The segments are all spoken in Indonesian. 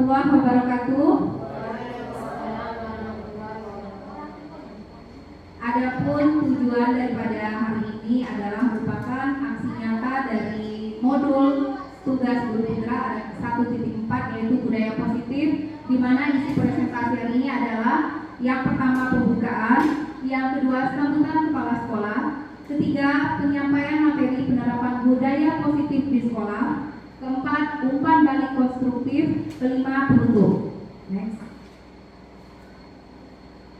warahmatullahi wabarakatuh. Adapun tujuan daripada hari ini adalah merupakan aksi nyata dari modul tugas Guru Putra 1.4 yaitu budaya positif, di mana isi presentasi hari ini adalah yang pertama pembukaan, yang kedua sambutan kepala sekolah, ketiga penyampaian materi penerapan budaya positif di sekolah, keempat umpan balik konstruktif, kelima penutup. Next.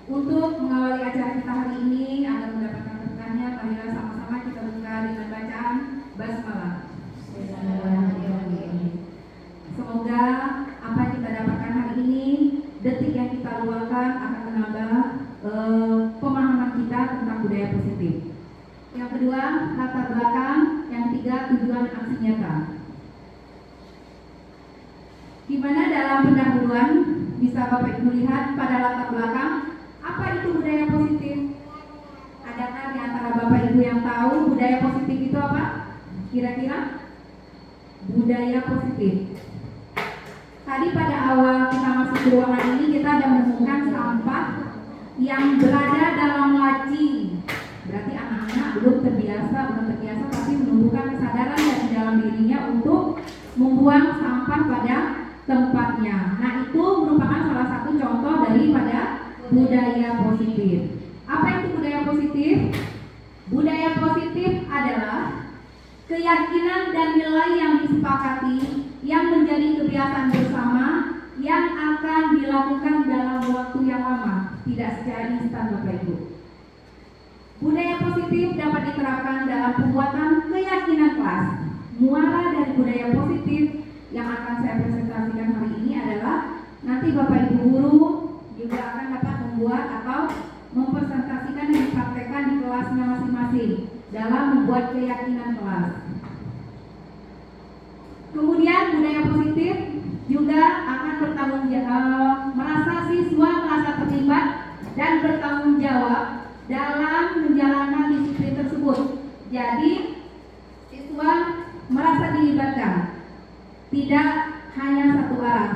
Untuk mengawali acara kita hari ini agar mendapatkan berkahnya, marilah sama-sama kita buka dengan bacaan basmalah. Semoga apa yang kita dapatkan hari ini, detik yang kita luangkan akan menambah pemahaman kita tentang budaya positif. Yang kedua, latar belakang. Yang ketiga, tujuan aksi nyata. Di mana dalam pendahuluan bisa Bapak Ibu lihat pada latar belakang apa itu budaya positif? Adakah di antara Bapak Ibu yang tahu budaya positif itu apa? Kira-kira? Budaya positif. Tadi pada awal kita masuk ke ruangan ini kita ada menemukan sampah yang berada dalam laci. Berarti anak-anak belum terbiasa tapi menumbuhkan kesadaran dari dalam dirinya untuk membuang sampah pada tempatnya. Nah, itu merupakan salah satu contoh daripada budaya positif. Apa itu budaya positif? Budaya positif adalah keyakinan dan nilai yang disepakati yang menjadi kebiasaan bersama yang akan dilakukan dalam waktu yang lama, tidak secara instan Bapak Ibu. Budaya positif dapat diterapkan dalam pembuatan keyakinan kelas. Muara dari budaya positif yang akan saya presentasikan hari ini adalah nanti Bapak Ibu guru juga akan dapat membuat atau mempresentasikan dan dipraktekkan di kelasnya masing-masing dalam membuat keyakinan kelas. Kemudian budaya positif juga akan bertanggung jawab, siswa merasa terlibat dan bertanggung jawab dalam menjalankan disiplin tersebut. Jadi siswa merasa dilibatkan, tidak hanya satu arah.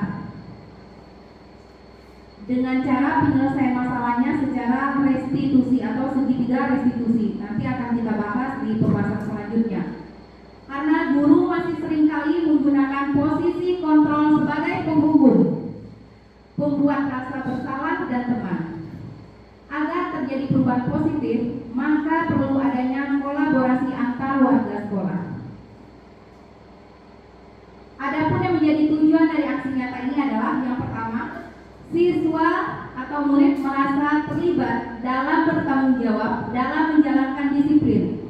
Dengan cara penyelesaian masalahnya secara restitusi atau segitiga restitusi. Nanti akan kita bahas di pembahasan selanjutnya. Karena guru masih seringkali menggunakan posisi kontrol sebagai penghukum, pembuat rasa bersalah dan teman. Agar terjadi perubahan positif, maka perlu adanya kolaborasi antar warga sekolah. Adapun yang menjadi tujuan dari aksi nyata ini adalah yang pertama, siswa atau murid merasa terlibat dalam bertanggung jawab dalam menjalankan disiplin.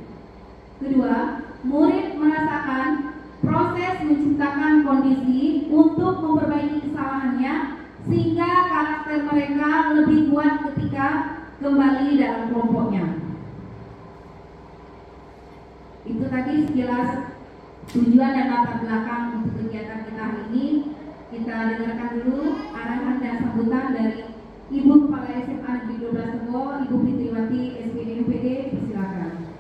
Kedua, murid merasakan proses menciptakan kondisi untuk memperbaiki kesalahannya sehingga karakter mereka lebih kuat ketika kembali dalam kelompoknya. Itu tadi sekilas tujuan dan latar belakang untuk kegiatan kita hari ini. Kita dengarkan dulu arahan dan sambutan dari Ibu Kepala SMA Negeri 12 Tebo, Ibu Fitriwati SPD MPD, persilakan.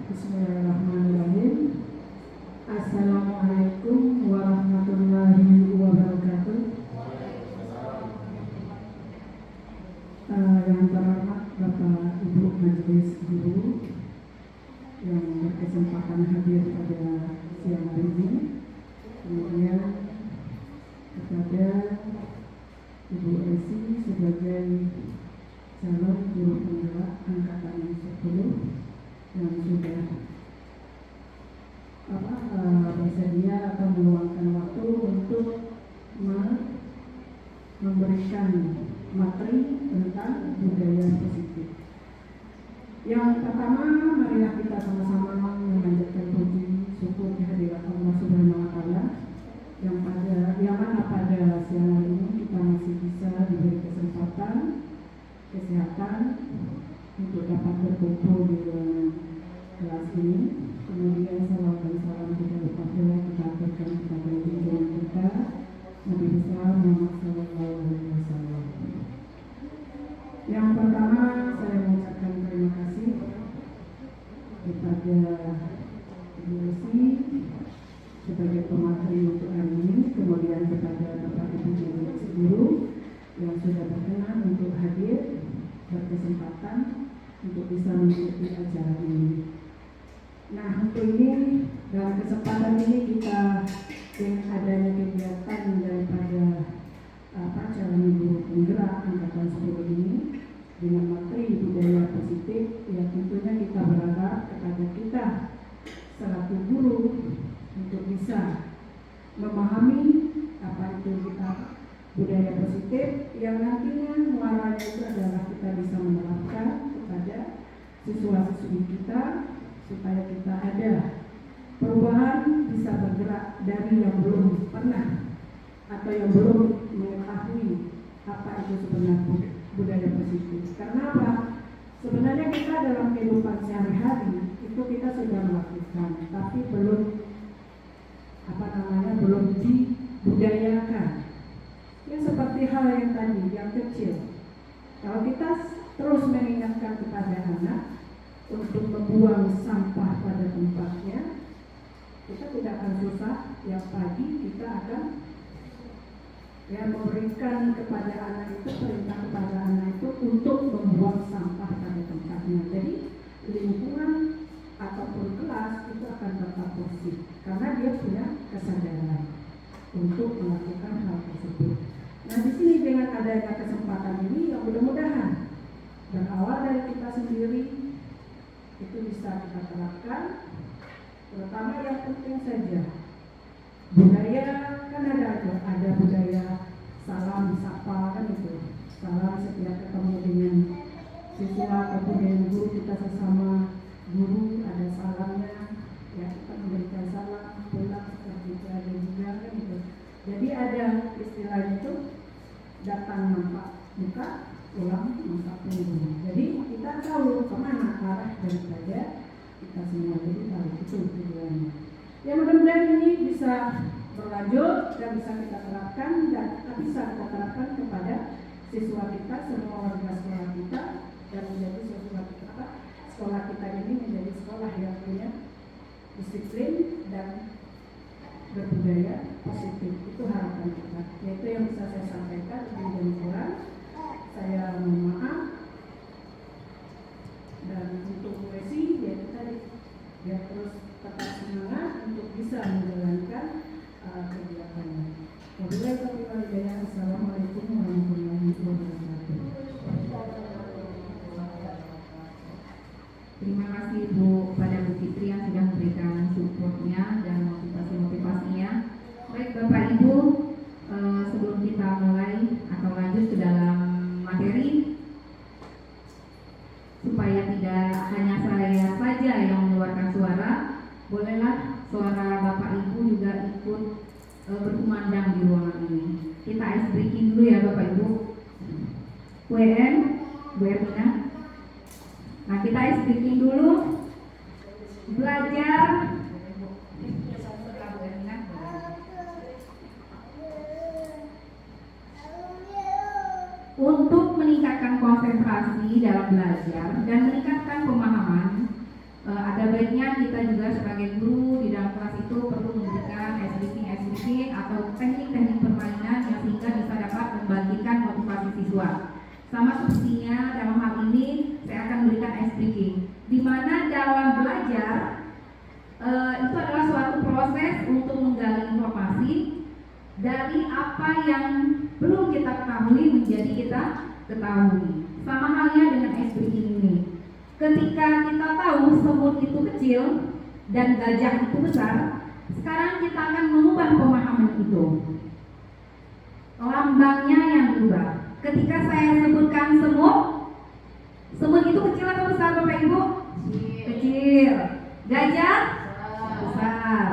Bismillahirrahmanirrahim. Assalamualaikum warahmatullahi wabarakatuh. Yang terhormat Bapak Ibu Majelis Guru yang berkesempatan hadir pada siang hari ini, kemudian kepada Ibu Esi sebagai calon guru penggerak angkatan 10 yang sudah bersedia atau meluangkan waktu untuk memberikan materi tentang budaya positif. Yang pertama, marilah kita sama-sama memanjatkan puji syukur kehadirat Allah Subhanahu wa Ta'ala yang mana pada siang hari ini kita masih bisa diberi kesempatan, kesehatan untuk dapat berkumpul di ruangan kelas ini. Kemudian salam dan salam kita berpatulah kita aturkan kepada junjungan kita Nabi besar Muhammad SAW. Yang pertama, saya mengucapkan terima kasih kepada Ibu Resi sebagai pemateri untuk hari ini, kemudian kepada Bapak Ibu Guru yang sudah berkenan untuk hadir berkesempatan untuk bisa mengikuti acara ini. Nah, untuk ini dalam kesempatan ini kita dengan adanya kegiatan daripada calon guru penggerak angkatan 10 ini dengan materi budaya positif, ya tentunya kita berharap kepada kita selaku guru untuk bisa memahami apa itu kita budaya positif yang nantinya muaranya itu adalah kita bisa menerapkan kepada siswa-siswi kita supaya kita ada perubahan, bisa bergerak dari yang belum pernah atau yang belum mengetahui apa itu sebenarnya budaya positif. Karena apa? Sebenarnya kita dalam kehidupan sehari-hari itu kita sudah melakukan, tapi belum belum dibudayakan. Ya seperti hal yang tadi, yang kecil. Kalau kita terus mengingatkan kepada anak untuk membuang sampah pada tempatnya, kita tidak akan susah. Yang pagi kita akan memberikan kepada anak itu, perintah kepada anak itu untuk membuang sampah pada tempatnya. Jadi lingkungan ataupun kelas itu akan tetap bersih karena dia punya kesadaran untuk melakukan hal tersebut. Nah, di sini dengan adanya kesempatan ini, yang mudah-mudahan berawal dari kita sendiri itu bisa kita terapkan, terutama yang penting saja budaya. Kan ada budaya salam sapa, kan itu salam setiap ketemu dengan siswa ataupun dengan guru kita sesama guru, ada salamnya, ya kita memberikan salam pulang seperti itu, ada juga kan itu. Jadi ada istilahnya itu datang nampak muka, pulang nampak punggung. Jadi kita tahu kemana arah daripada kita semua, jadi tahu itu tujuannya. Ya mudah-mudahan ini bisa berlanjut dan bisa kita terapkan dan bisa kita terapkan kepada siswa kita, semua warga sekolah kita, dan menjadi sekolah kita ini menjadi sekolah yang punya disiplin dan berbudaya positif. Itu harapan kita. Yaitu yang bisa saya sampaikan. Lebih dan kurang saya mohon maaf. Dan untuk Bu Esi, yaitu tadi dia terus tetap semangat untuk bisa menjalankan kegiatannya. Wabillahi taufiq wal hidayah. Assalamualaikum warahmatullahi wabarakatuh. Terima kasih Bu pada Bu Fitri yang sudah memberikan supportnya dan motivasinya. Baik Bapak Ibu, sebelum kita mulai atau lanjut ke dalam materi, supaya tidak hanya saya saja yang mengeluarkan suara, bolehlah suara Bapak Ibu juga ikut berkumandang di ruangan ini. Kita ice breaking dulu ya Bapak Ibu. WN, Bu Ermina. Nah, kita ice breaking dulu. Belajar untuk meningkatkan konsentrasi dalam belajar dan meningkatkan pemahaman. Ada baiknya kita juga sebagai guru di dalam kelas itu perlu memberikan ice breaking atau teknik-teknik permainan yang sehingga bisa dapat membangkitkan motivasi siswa. Sama sepertinya dalam hal ini saya akan memberikan ice breaking, di mana dalam belajar itu adalah suatu proses untuk menggali informasi dari apa yang belum kita ketahui menjadi kita ketahui. Sama halnya dengan ice breaking ini. Ketika kita tahu semut itu kecil dan gajah itu besar, sekarang kita akan mengubah pemahaman itu. Lambangnya yang berubah. Ketika saya sebutkan semut itu kecil atau besar Bapak Ibu? Kecil. Gajah? Besar.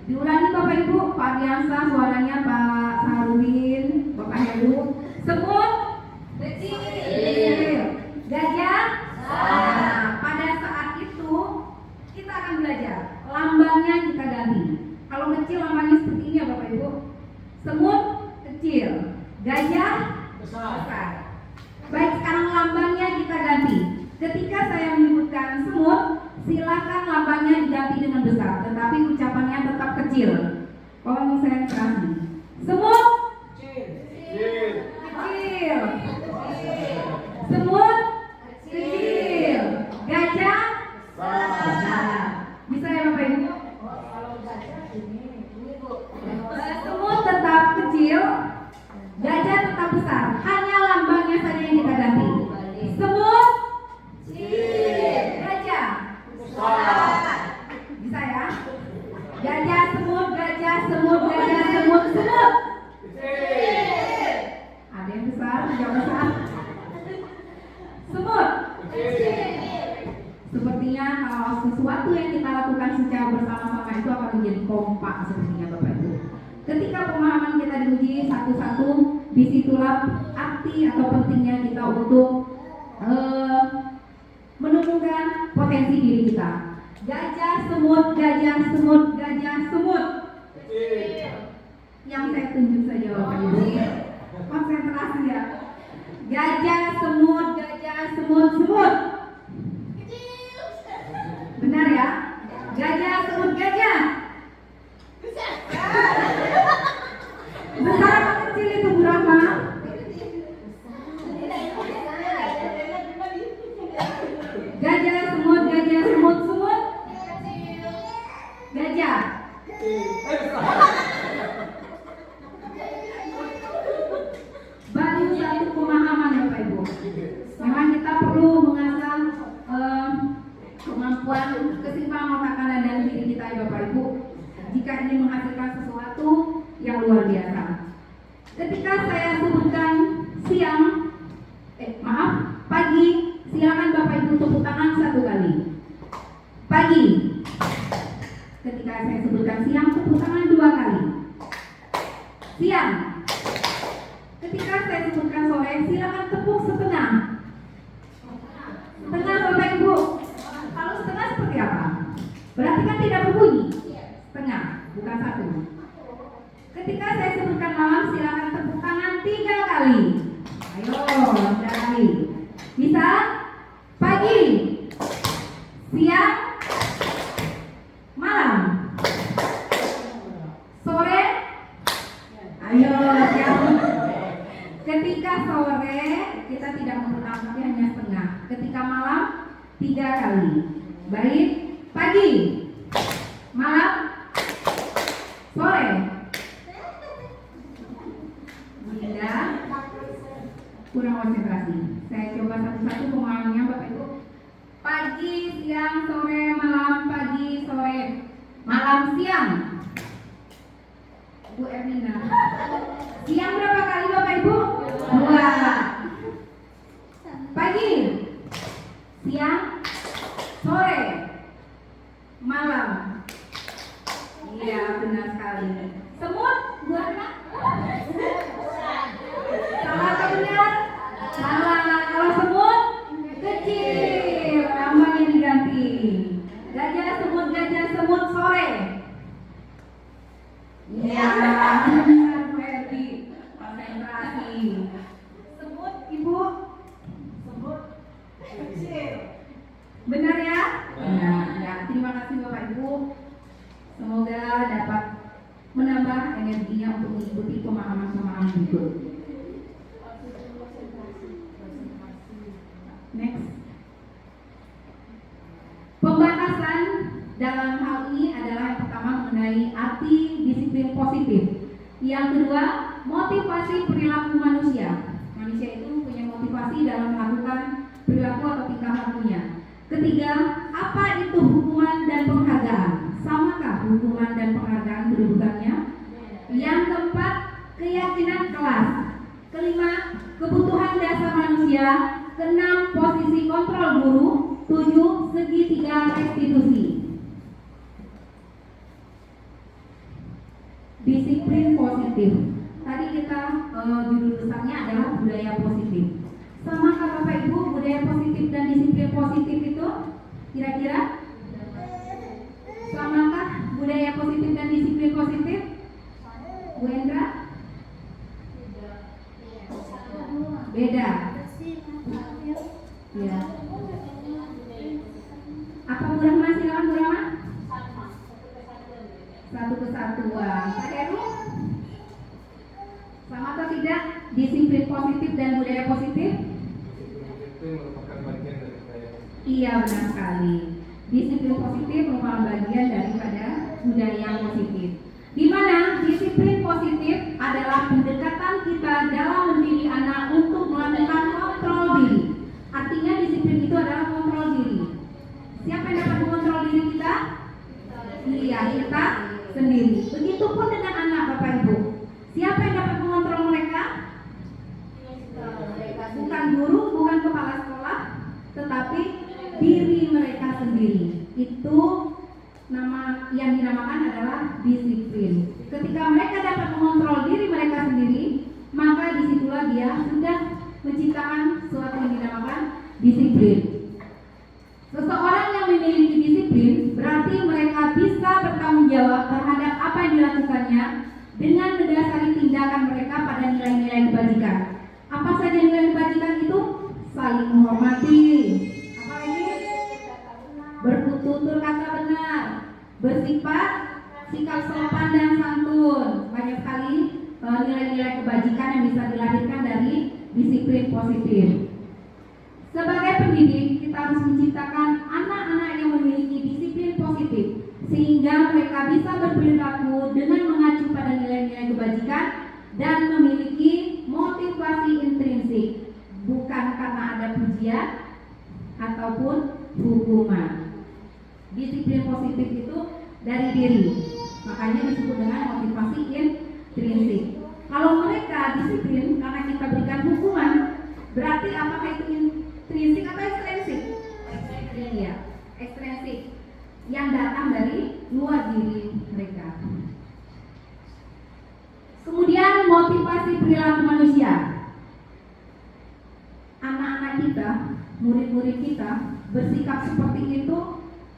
Diulangi Bapak Ibu, Pak Diansa, suaranya Pak Sarudin, Bapak Heru. Semut? Kecil. Gajah? Nah, pada saat itu kita akan belajar. Lambangnya kita ganti. Kalau kecil lambangnya seperti ini ya Bapak Ibu. Semut kecil. Gajah besar. Baik, sekarang lambangnya kita ganti. Ketika saya menyebutkan semut, silakan besar, tetapi ucapannya tetap kecil. Konsentrasi. Semut kecil. Semut kecil. Gajah besar. Bisa ya Bapak Ibu? Semut tetap kecil, gajah tetap besar. Hanya lambangnya saja yang kita ganti. Semut gajah besar. Bisa ya? Gajah semut, gajah semut, gajah semut, semut. Ada yang besar, yang besar. Semut. Sepertinya kalau sesuatu yang kita lakukan secara bersama-sama itu akan menjadi kompak sepertinya Bapak Ibu. Ketika pemahaman kita diuji satu-satu, disitulah arti atau pentingnya kita untuk menemukan potensi diri kita. Gajah semut, gajah semut, gajah semut. Yang saya tunjuk saja Bapak Ibu. Konsentrasi ya. Gajah semut, semut. Benar ya? Gajah semut, gajah. Besar atau kecil itu Bu Rahma? Gajah semut, semut. Gajah. Baru satu pemahaman Bapak Ibu. Memang kita perlu mengasah kemampuan keseimbangan otak kanan dan diri kita ya Bapak Ibu, jika ingin menghasilkan sesuatu yang luar biasa. Ketika saya sebutkan pagi, silakan Bapak Ibu tepuk tangan 1 kali. Pagi. Ketika saya sebutkan siang, tepuk tangan 2 kali. Siang. Ketika saya sebutkan sore, silakan tepuk setengah. Setengah Bapak Ibu. Kalau setengah seperti apa? Berarti kan tidak berbunyi. Setengah, bukan 1. Ketika saya sebutkan malam, silakan tepuk tangan 3 kali. Ayo, 3 kali. Bisa? Pagi, siang, malam, sore. Ayo, ketika sore kita tidak mengucapkan hanya setengah. Ketika malam 3 kali. Baik, pagi, malam, sore. Bunda, kurang konsentrasi. Saya coba satu-satu pemahamannya Bapak Ibu. Pagi, siang, sore, malam, pagi, sore, malam, siang. Bu Ermina. Siang berapa kali Bapak Ibu? 2. Pagi, siang, sore, malam. Iya, benar sekali. Semut, 2 anak. Salah atau benar? Salah. Kalau semut kecil, lambangnya diganti. Gajah semut, sore. Iya, benar Bu Erdi. Konsentrasi. Semut, Ibu. Semut kecil. Benar ya? Benar. Ya, terima kasih Bapak Ibu. Semoga dapat menambah energinya untuk mengikuti pemahaman-pemahaman berikut. Next. Pembahasan dalam hal ini adalah yang pertama mengenai arti disiplin positif. Yang kedua, motivasi perilaku manusia. Manusia itu punya motivasi dalam melakukan perilaku atau tingkah lakunya. Ketiga, apa itu hukuman dan penghargaan? Samakah hukuman dan penghargaan kedudukannya? Yang keempat, keyakinan kelas. Kelima, kebutuhan dasar manusia. Keenam, posisi kontrol guru. 7, segitiga restitusi. Disiplin positif. Tadi kita judul besarnya adalah budaya positif. Samakah Bapak Ibu budaya positif dan disiplin positif itu? Kira-kira? Samakah budaya positif dan disiplin positif? Bu Endra? Beda. Ya. Apa Bu Rahma? Silakan Bu Rahma. Satu kesatuan. Pak Heru, sama atau tidak disiplin positif dan budaya positif? Itu merupakan bagian dari budaya. Iya, benar sekali. Disiplin positif merupakan bagian daripada budaya yang positif. Di mana disiplin positif adalah pendekatan kita dalam mendidik anak untuk melakukan kontrol diri. Artinya disiplin itu adalah kontrol diri. Siapa yang dapat mengontrol diri kita? Iya, kita sendiri. Begitupun dengan anak, Bapak Ibu. Siapa yang dapat mengontrol mereka? Bukan guru, bukan kepala sekolah, tetapi diri mereka sendiri. Itu nama yang dinamakan adalah disiplin. Ketika mereka dapat mengontrol diri mereka sendiri, maka disitulah dia sudah menciptakan sesuatu yang dinamakan disiplin. Seseorang yang memiliki disiplin berarti mereka bisa bertanggung jawab terhadap apa yang dilakukannya dengan mendasari tindakan mereka pada nilai-nilai kebajikan. Apa saja nilai kebajikan itu? Saling menghormati, apa ini? Bertutur kata benar, bersifat sikap sopan dan santun. Banyak sekali nilai-nilai kebajikan yang bisa dilahirkan dari disiplin positif. Sebagai pendidik, kita harus menciptakan anak-anak yang memiliki disiplin positif sehingga mereka bisa berperilaku dengan mengacu pada nilai-nilai kebajikan dan memiliki motivasi intrinsik, bukan karena ada pujian ataupun hukuman. Disiplin positif itu dari diri, makanya disebut dengan motivasi intrinsik. Kalau mereka disiplin karena kita berikan hukuman, berarti apakah itu intrinsik atau ekstrinsik? Iya, ekstrinsik yang datang dari luar diri mereka. Kemudian motivasi perilaku manusia. Anak-anak kita, murid-murid kita bersikap seperti itu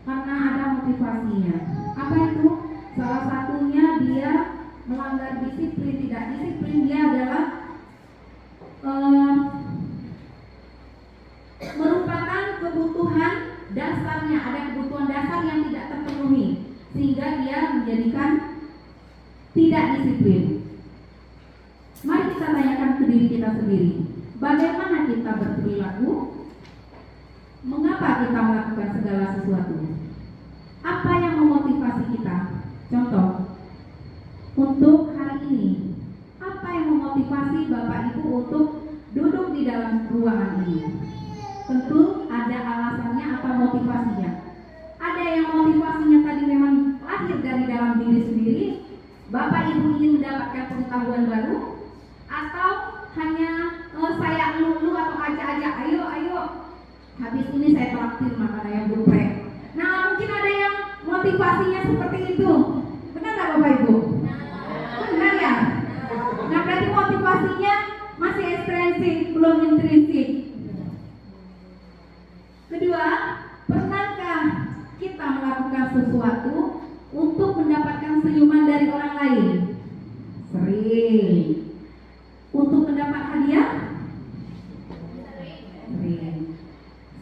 karena ada motivasinya. Apa itu? Salah satunya dia melanggar disiplin, tidak disiplin, dia adalah merupakan kebutuhan dasarnya, ada kebutuhan dasar yang tidak terpenuhi sehingga dia menjadikan tidak disiplin. Mari kita tanyakan ke diri kita sendiri, bagaimana kita berperilaku? Mengapa kita melakukan segala sesuatu? Apa yang memotivasi kita? Contoh, untuk hari ini, apa yang memotivasi Bapak Ibu untuk duduk di dalam ruangan ini? Tentu ada alasannya atau motivasinya. Ada yang motivasinya tadi memang lahir dari dalam diri sendiri, Bapak Ibu ingin mendapatkan pengetahuan baru, atau hanya saya lulu atau ajak-ajak, ayo habis ini saya traktir makan ayam geprek. Nah, mungkin ada yang motivasinya seperti itu. Benar nggak Bapak Ibu? Benar ya? Nah, berarti motivasinya masih ekstrinsik, belum intrinsik. Kedua, pernahkah kita melakukan sesuatu untuk mendapatkan senyuman dari orang lain? Sering. Untuk mendapat hadiah? Sering.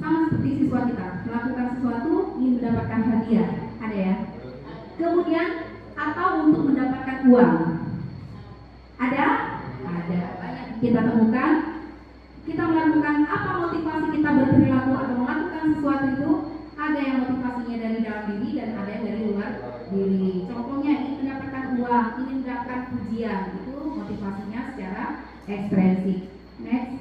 Sama seperti siswa kita, melakukan sesuatu ingin mendapatkan hadiah, ada ya? Kemudian, atau untuk mendapatkan uang? Ada? Ada. Banyak kita temukan. Kita melakukan apa motivasi kita berperilaku atau melakukan sesuatu itu? Ada yang motivasinya dari dalam diri dan ada yang dari luar diri. Contohnya ingin mendapatkan uang, ingin mendapatkan pujian, itu motivasinya secara ekstrinsik. Next.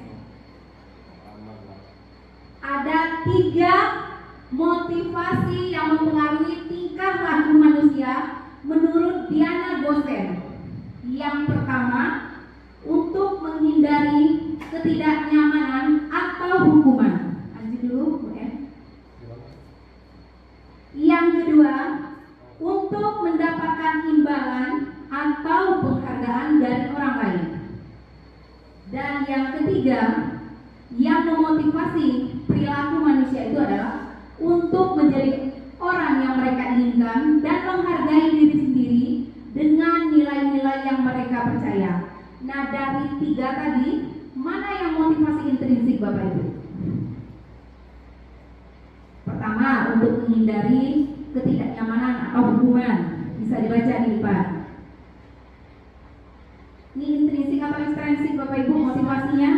Ada 3 motivasi yang mempengaruhi tingkah laku manusia menurut Diana Gosen. Yang pertama, untuk menghindari ketidaknyamanan atau hukuman. Lanjut dulu, Bu En. Yang kedua, untuk mendapatkan imbalan atau penghargaan dari orang lain. Dan yang ketiga, yang memotivasi perilaku manusia itu adalah untuk menjadi orang yang mereka inginkan dan menghargai diri sendiri dengan nilai-nilai yang mereka percaya. Nah, dari 3 tadi, mana yang motivasi intrinsik Bapak Ibu? Pertama, untuk menghindari ketidaknyamanan atau hukuman. Bisa Bisa dibaca nih Pak. Ini intrinsik atau ekstrinsik Bapak Ibu motivasinya?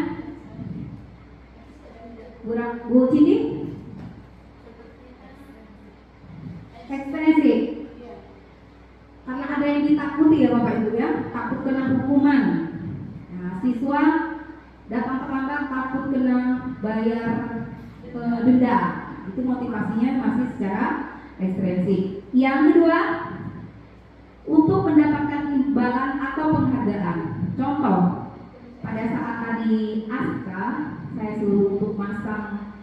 Bu Cindy? Ekstrinsik. Karena ada yang ditakuti ya Bapak Ibu ya, takut kena hukuman. Nah, siswa datang terlambat takut kena bayar denda. Itu motivasinya masih secara ekstrinsik. Yang kedua, untuk mendapatkan imbalan atau penghargaan. Contoh, pada saat tadi ASKA saya suruh untuk masang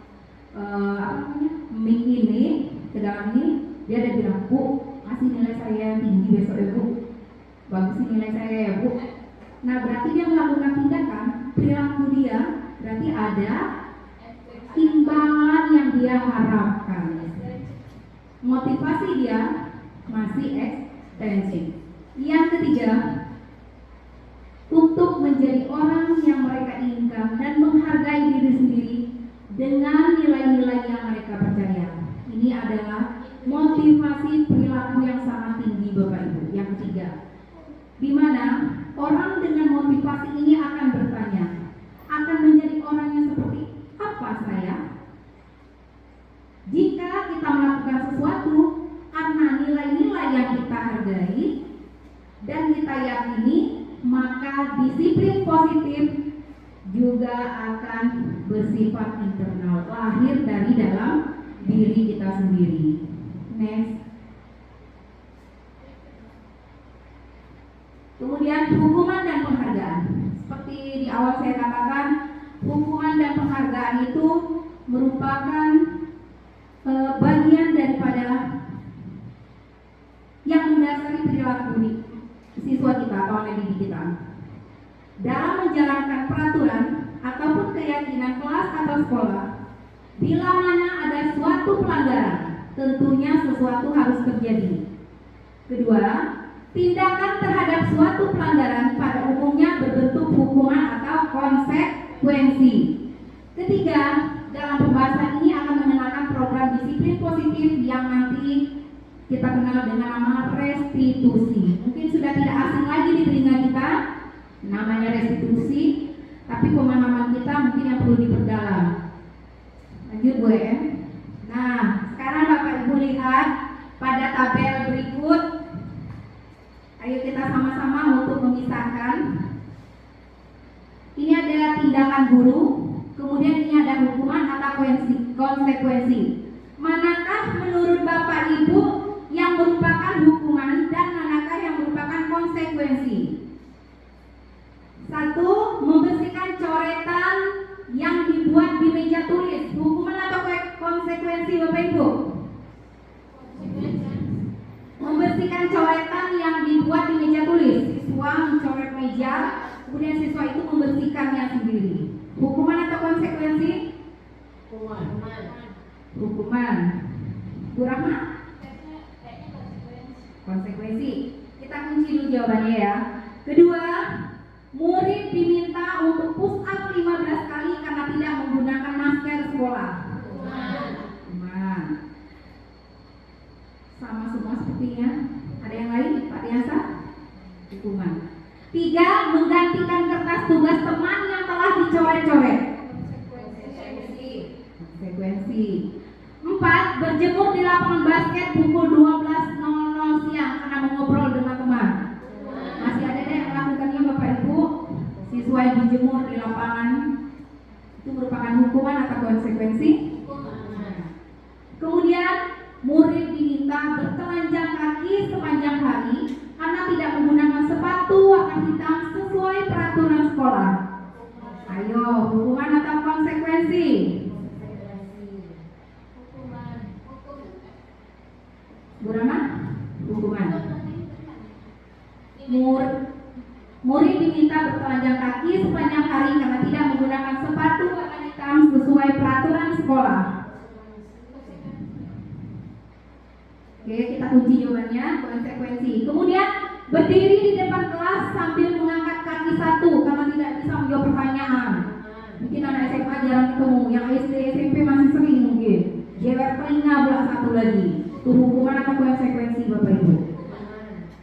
mic ini ke dalam ini, dia ada bilang, Bu, kasih nilai saya tinggi besok ya Bu, bagus nilai saya ya Bu. Nah berarti dia melakukan tindakan, perilaku dia berarti ada imbalan yang dia harapkan. Motivasi dia masih ekstrinsik. Yang ketiga, untuk menjadi orang yang mereka inginkan dan menghargai diri sendiri dengan nilai-nilai yang mereka percaya. Ini adalah motivasi perilaku yang sangat tinggi Bapak Ibu. Yang ketiga, di mana orang dengan motivasi ini akan bertanya, akan menjadi orang yang seperti apa saya? Jika kita melakukan sesuatu karena nilai-nilai yang kita hargai dan kita yakini, maka disiplin positif juga akan bersifat internal, lahir dari dalam diri kita sendiri. Next. Kemudian hukuman dan penghargaan. Seperti di awal saya katakan, hukuman dan penghargaan itu merupakan bagian daripada yang mendasari perilaku siswa kita atau anak didik kita. Dalam menjalankan peraturan ataupun keyakinan kelas atau sekolah, bila mana ada suatu pelanggaran, tentunya sesuatu harus terjadi. Kedua, tindakan terhadap suatu pelanggaran pada umumnya berbentuk hukuman atau konsekuensi. Ketiga, dalam pembahasan ini akan mengenalkan program disiplin positif yang nanti kita kenal dengan nama restitusi. Mungkin sudah tidak asing lagi di telinga kita, namanya restitusi, tapi pemahaman kita mungkin yang perlu diperdalam. Lanjut Bu ya. Nah, sekarang Bapak Ibu lihat pada tabel berikut. Ayo kita sama-sama untuk memisahkan. Ini ada tindakan guru, kemudian ini ada hukuman atau konsekuensi. Manakah menurut Bapak Ibu yang merupakan hukuman dan manakah yang merupakan konsekuensi? Satu, membersihkan coretan yang dibuat di meja tulis. Hukuman atau konsekuensi Bapak Ibu? Membersihkan coretan yang dibuat di meja tulis. Siswa mencoret meja, kemudian siswa itu membersihkannya sendiri. Hukuman atau konsekuensi? Hukuman. Bu Rahma? Konsekuensi. Kita kunci dulu jawabannya ya. Kedua, murid diminta untuk push up 15 kali karena tidak menggunakan masker sekolah. Hukuman. Sama semua sepertinya. Ada yang lain Pak Diasa? Hukuman. 3, menggantikan kertas tugas teman yang telah dicoret-coret. Konsekuensi. 4, berjemur di lapangan basket pukul 12.00 siang karena mengobrol dengan teman. Masih ada yang melakukannya Bapak Ibu? Siswa yang dijemur di lapangan itu merupakan hukuman atau konsekuensi? Kemudian murid diminta bertelanjang kaki sepanjang hari karena tidak menggunakan sepatu warna hitam sesuai peraturan sekolah. Ayo, hukuman atau konsekuensi? Bu Rama? Hukuman. Murid diminta bertelanjang kaki sepanjang hari karena tidak menggunakan sepatu warna hitam sesuai peraturan sekolah. Oke, kita kunci jawabannya, konsekuensi. Kemudian berdiri di depan kelas sambil mengangkat kaki satu karena tidak bisa menjawab pertanyaan. Mungkin anak SMA jarang ketemu, yang SD SMP masih sering mungkin. Jewer telinga belah satu lagi. Itu hukuman atau konsekuensi Bapak Ibu?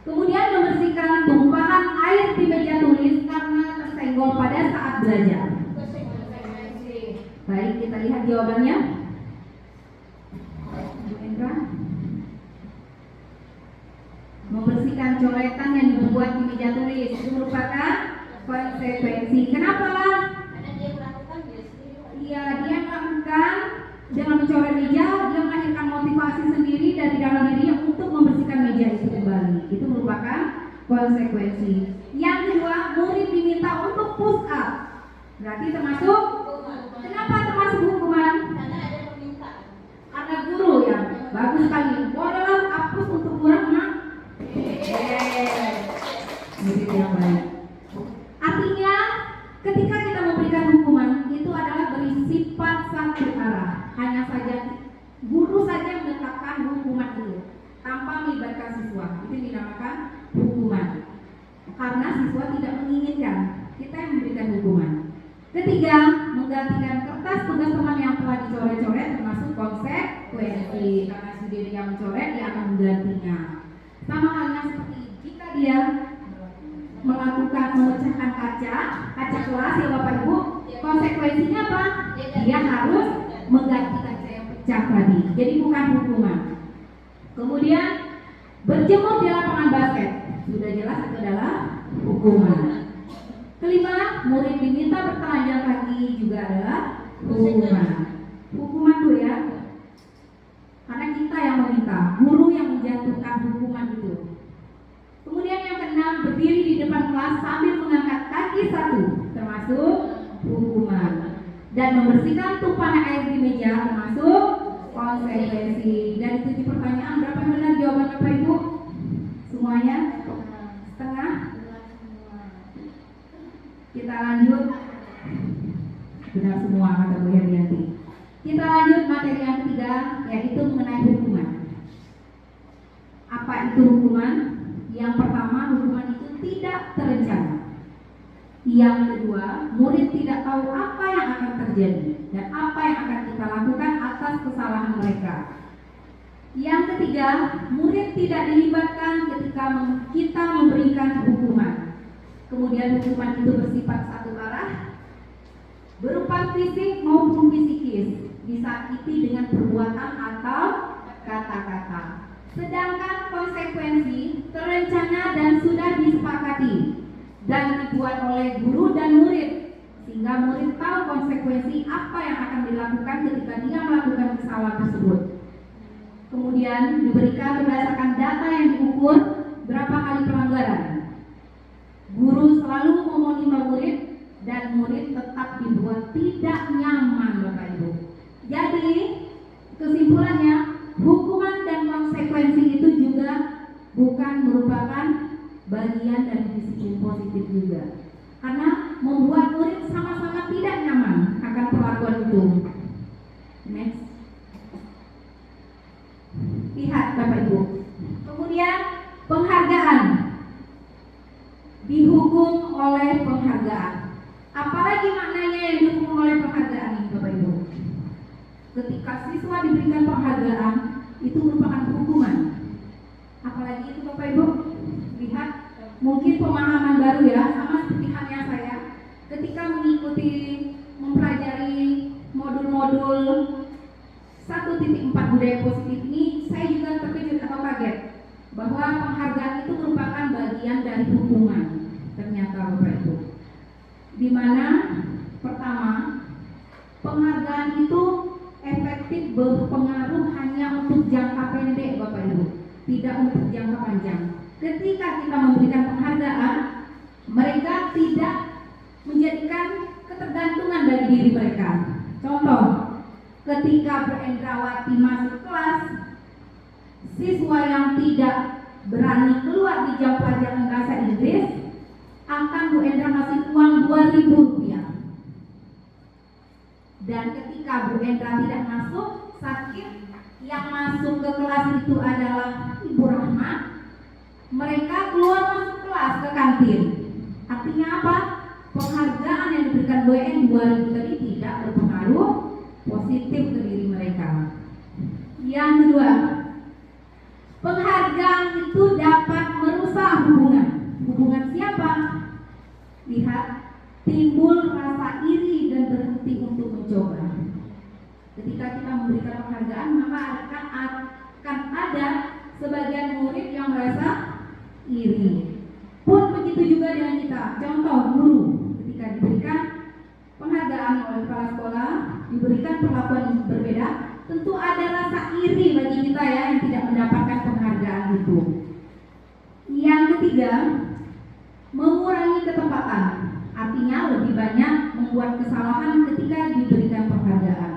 Kemudian membersihkan tumpahan air di meja tulis karena tersenggol pada saat belajar. Baik, kita lihat jawabannya. Bu Endra. Membersihkan coretan yang dibuat di meja tulis itu merupakan konsekuensi. Kenapa? Iya, dia melakukan dengan mencoret meja, dia melahirkan motivasi sendiri dari dalam dirinya untuk membersihkan meja itu kembali. Itu merupakan konsekuensi. Yang kedua, murid diminta untuk push up. Berarti termasuk. Kenapa termasuk hukuman? Karena guru ya. Bagus sekali. Bolehlah hapus untuk kurang mak. Murid yang baik. Artinya, ketika kita memberikan hukuman itu adalah bersifat satu arah. Hanya saja guru saja menetapkan hukuman itu tanpa melibatkan siswa. Itu dinamakan hukuman. Karena siswa tidak menginginkan, kita yang memberikan hukuman. Ketiga, menggantikan kertas tugas teman yang telah dicoret-coret termasuk konsekuensi. Karena si diri yang mencoret, dia akan menggantinya. Sama halnya seperti jika dia melakukan memecahkan kaca kelas ya Bapak Ibu, konsekuensinya apa? Dia harus mengganti kaca yang pecah tadi. Jadi bukan hukuman. Kemudian berjemur di lapangan basket, sudah jelas itu adalah hukuman. Kelima, murid diminta bertelanjang kaki juga adalah hukuman. Hukuman tuh ya, karena kita yang meminta, guru yang menjatuhkan hukuman itu. Kemudian yang keenam, berdiri di depan kelas sambil mengangkat kaki satu, termasuk hukuman. Dan membersihkan tumpahan air di meja termasuk konsekuensi. Dari 7 pertanyaan, berapa yang benar jawaban Bapak Ibu? Semuanya? Setengah? Kita lanjut. Benar semua kata Bu Herianti. Kita lanjut materi yang ketiga, yaitu mengenai hukuman. Apa itu hukuman? Yang pertama, hukuman itu tidak terencana. Yang kedua, murid tidak tahu apa yang akan terjadi dan apa yang akan kita lakukan atas kesalahan mereka. Yang ketiga, murid tidak dilibatkan ketika kita memberikan hukuman. Kemudian hukuman itu bersifat satu arah, berupa fisik maupun psikis, disakiti dengan perbuatan atau kata-kata. Sedangkan konsekuensi terencana dan sudah disepakati dan dibuat oleh guru dan murid, sehingga murid tahu konsekuensi apa yang akan dilakukan ketika dia melakukan kesalahan tersebut. Kemudian diberikan berdasarkan data yang diukur berapa kali pelanggaran. Guru selalu memonitor murid dan murid tetap dibuat tidak nyaman, Bapak Ibu. Jadi kesimpulannya, hukuman dan konsekuensi itu juga bukan merupakan bagian dari disiplin positif juga, karena membuat murid sama-sama tidak nyaman akan perlakuan itu. Next, lihat Bapak Ibu. Kemudian penghargaan, dihukum oleh penghargaan. Apalagi maknanya yang dihukum oleh penghargaan ini Bapak Ibu? Ketika siswa diberikan penghargaan, itu merupakan hukuman. Apalagi itu Bapak Ibu? Lihat, mungkin pemahaman baru ya, sama seperti halnya saya. Ketika mengikuti, mempelajari modul-modul 1.4 budaya positif ini, saya juga terkejut atau kaget bahwa penghargaan itu merupakan bagian dari hukuman. Ternyata Bapak Ibu, di mana pertama, penghargaan itu efektif berpengaruh hanya untuk jangka pendek Bapak Ibu, tidak untuk jangka panjang. Ketika kita memberikan penghargaan, mereka tidak menjadikan ketergantungan bagi diri mereka. Contoh, ketika Bu Endrawati masuk kelas, siswa yang tidak berani keluar di jam pelajaran bahasa Inggris akan Bu Endra kasih uang Rp2.000. Dan ketika Bu Endra tidak masuk, sakit, yang masuk ke kelas itu adalah Ibu Rahma, mereka keluar masuk kelas ke kantin. Artinya apa? Penghargaan yang diberikan Bu En Rp2.000 tadi tidak berpengaruh positif ke diri mereka. Yang kedua, penghargaan itu dapat merusak lihat timbul rasa iri dan berhenti untuk mencoba. Ketika kita memberikan penghargaan, maka akan ada sebagian murid yang merasa iri. Pun begitu juga dengan kita. Contoh guru, ketika diberikan penghargaan oleh kepala sekolah, diberikan perlakuan yang berbeda, tentu ada rasa iri bagi kita ya yang tidak mendapatkan penghargaan itu. Yang ketiga, mengurangi ketepatan. Artinya lebih banyak membuat kesalahan ketika diberikan penghargaan.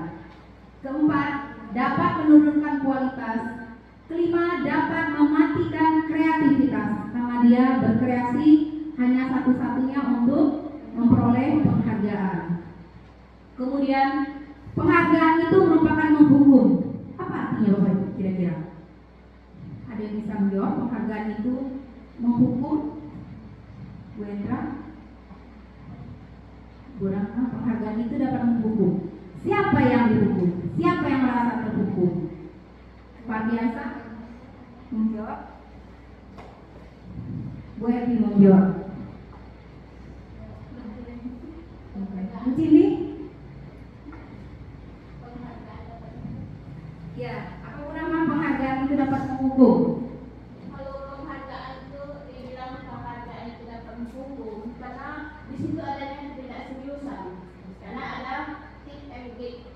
Keempat, dapat menurunkan kualitas. Kelima, dapat mematikan kreativitas karena dia berkreasi hanya satu-satunya untuk memperoleh penghargaan. Kemudian, penghargaan itu merupakan menghukum. Apa artinya Bapak Ibu kira-kira? Ada yang bisa menjawab penghargaan itu menghukum? Bu Endra? Bu Rahma, penghargaan itu dapat menghukum. Siapa yang dihukum? Siapa yang merasa terhukum? Pak Biasa menjawab. Bu Herdi menjawab. Bu Cili? Ya, apa nama penghargaan itu dapat menghukum? Kalau penghargaan itu dibilang penghargaan itu dapat menghukum karena di situ adanya ketidakseriusan. Karena ada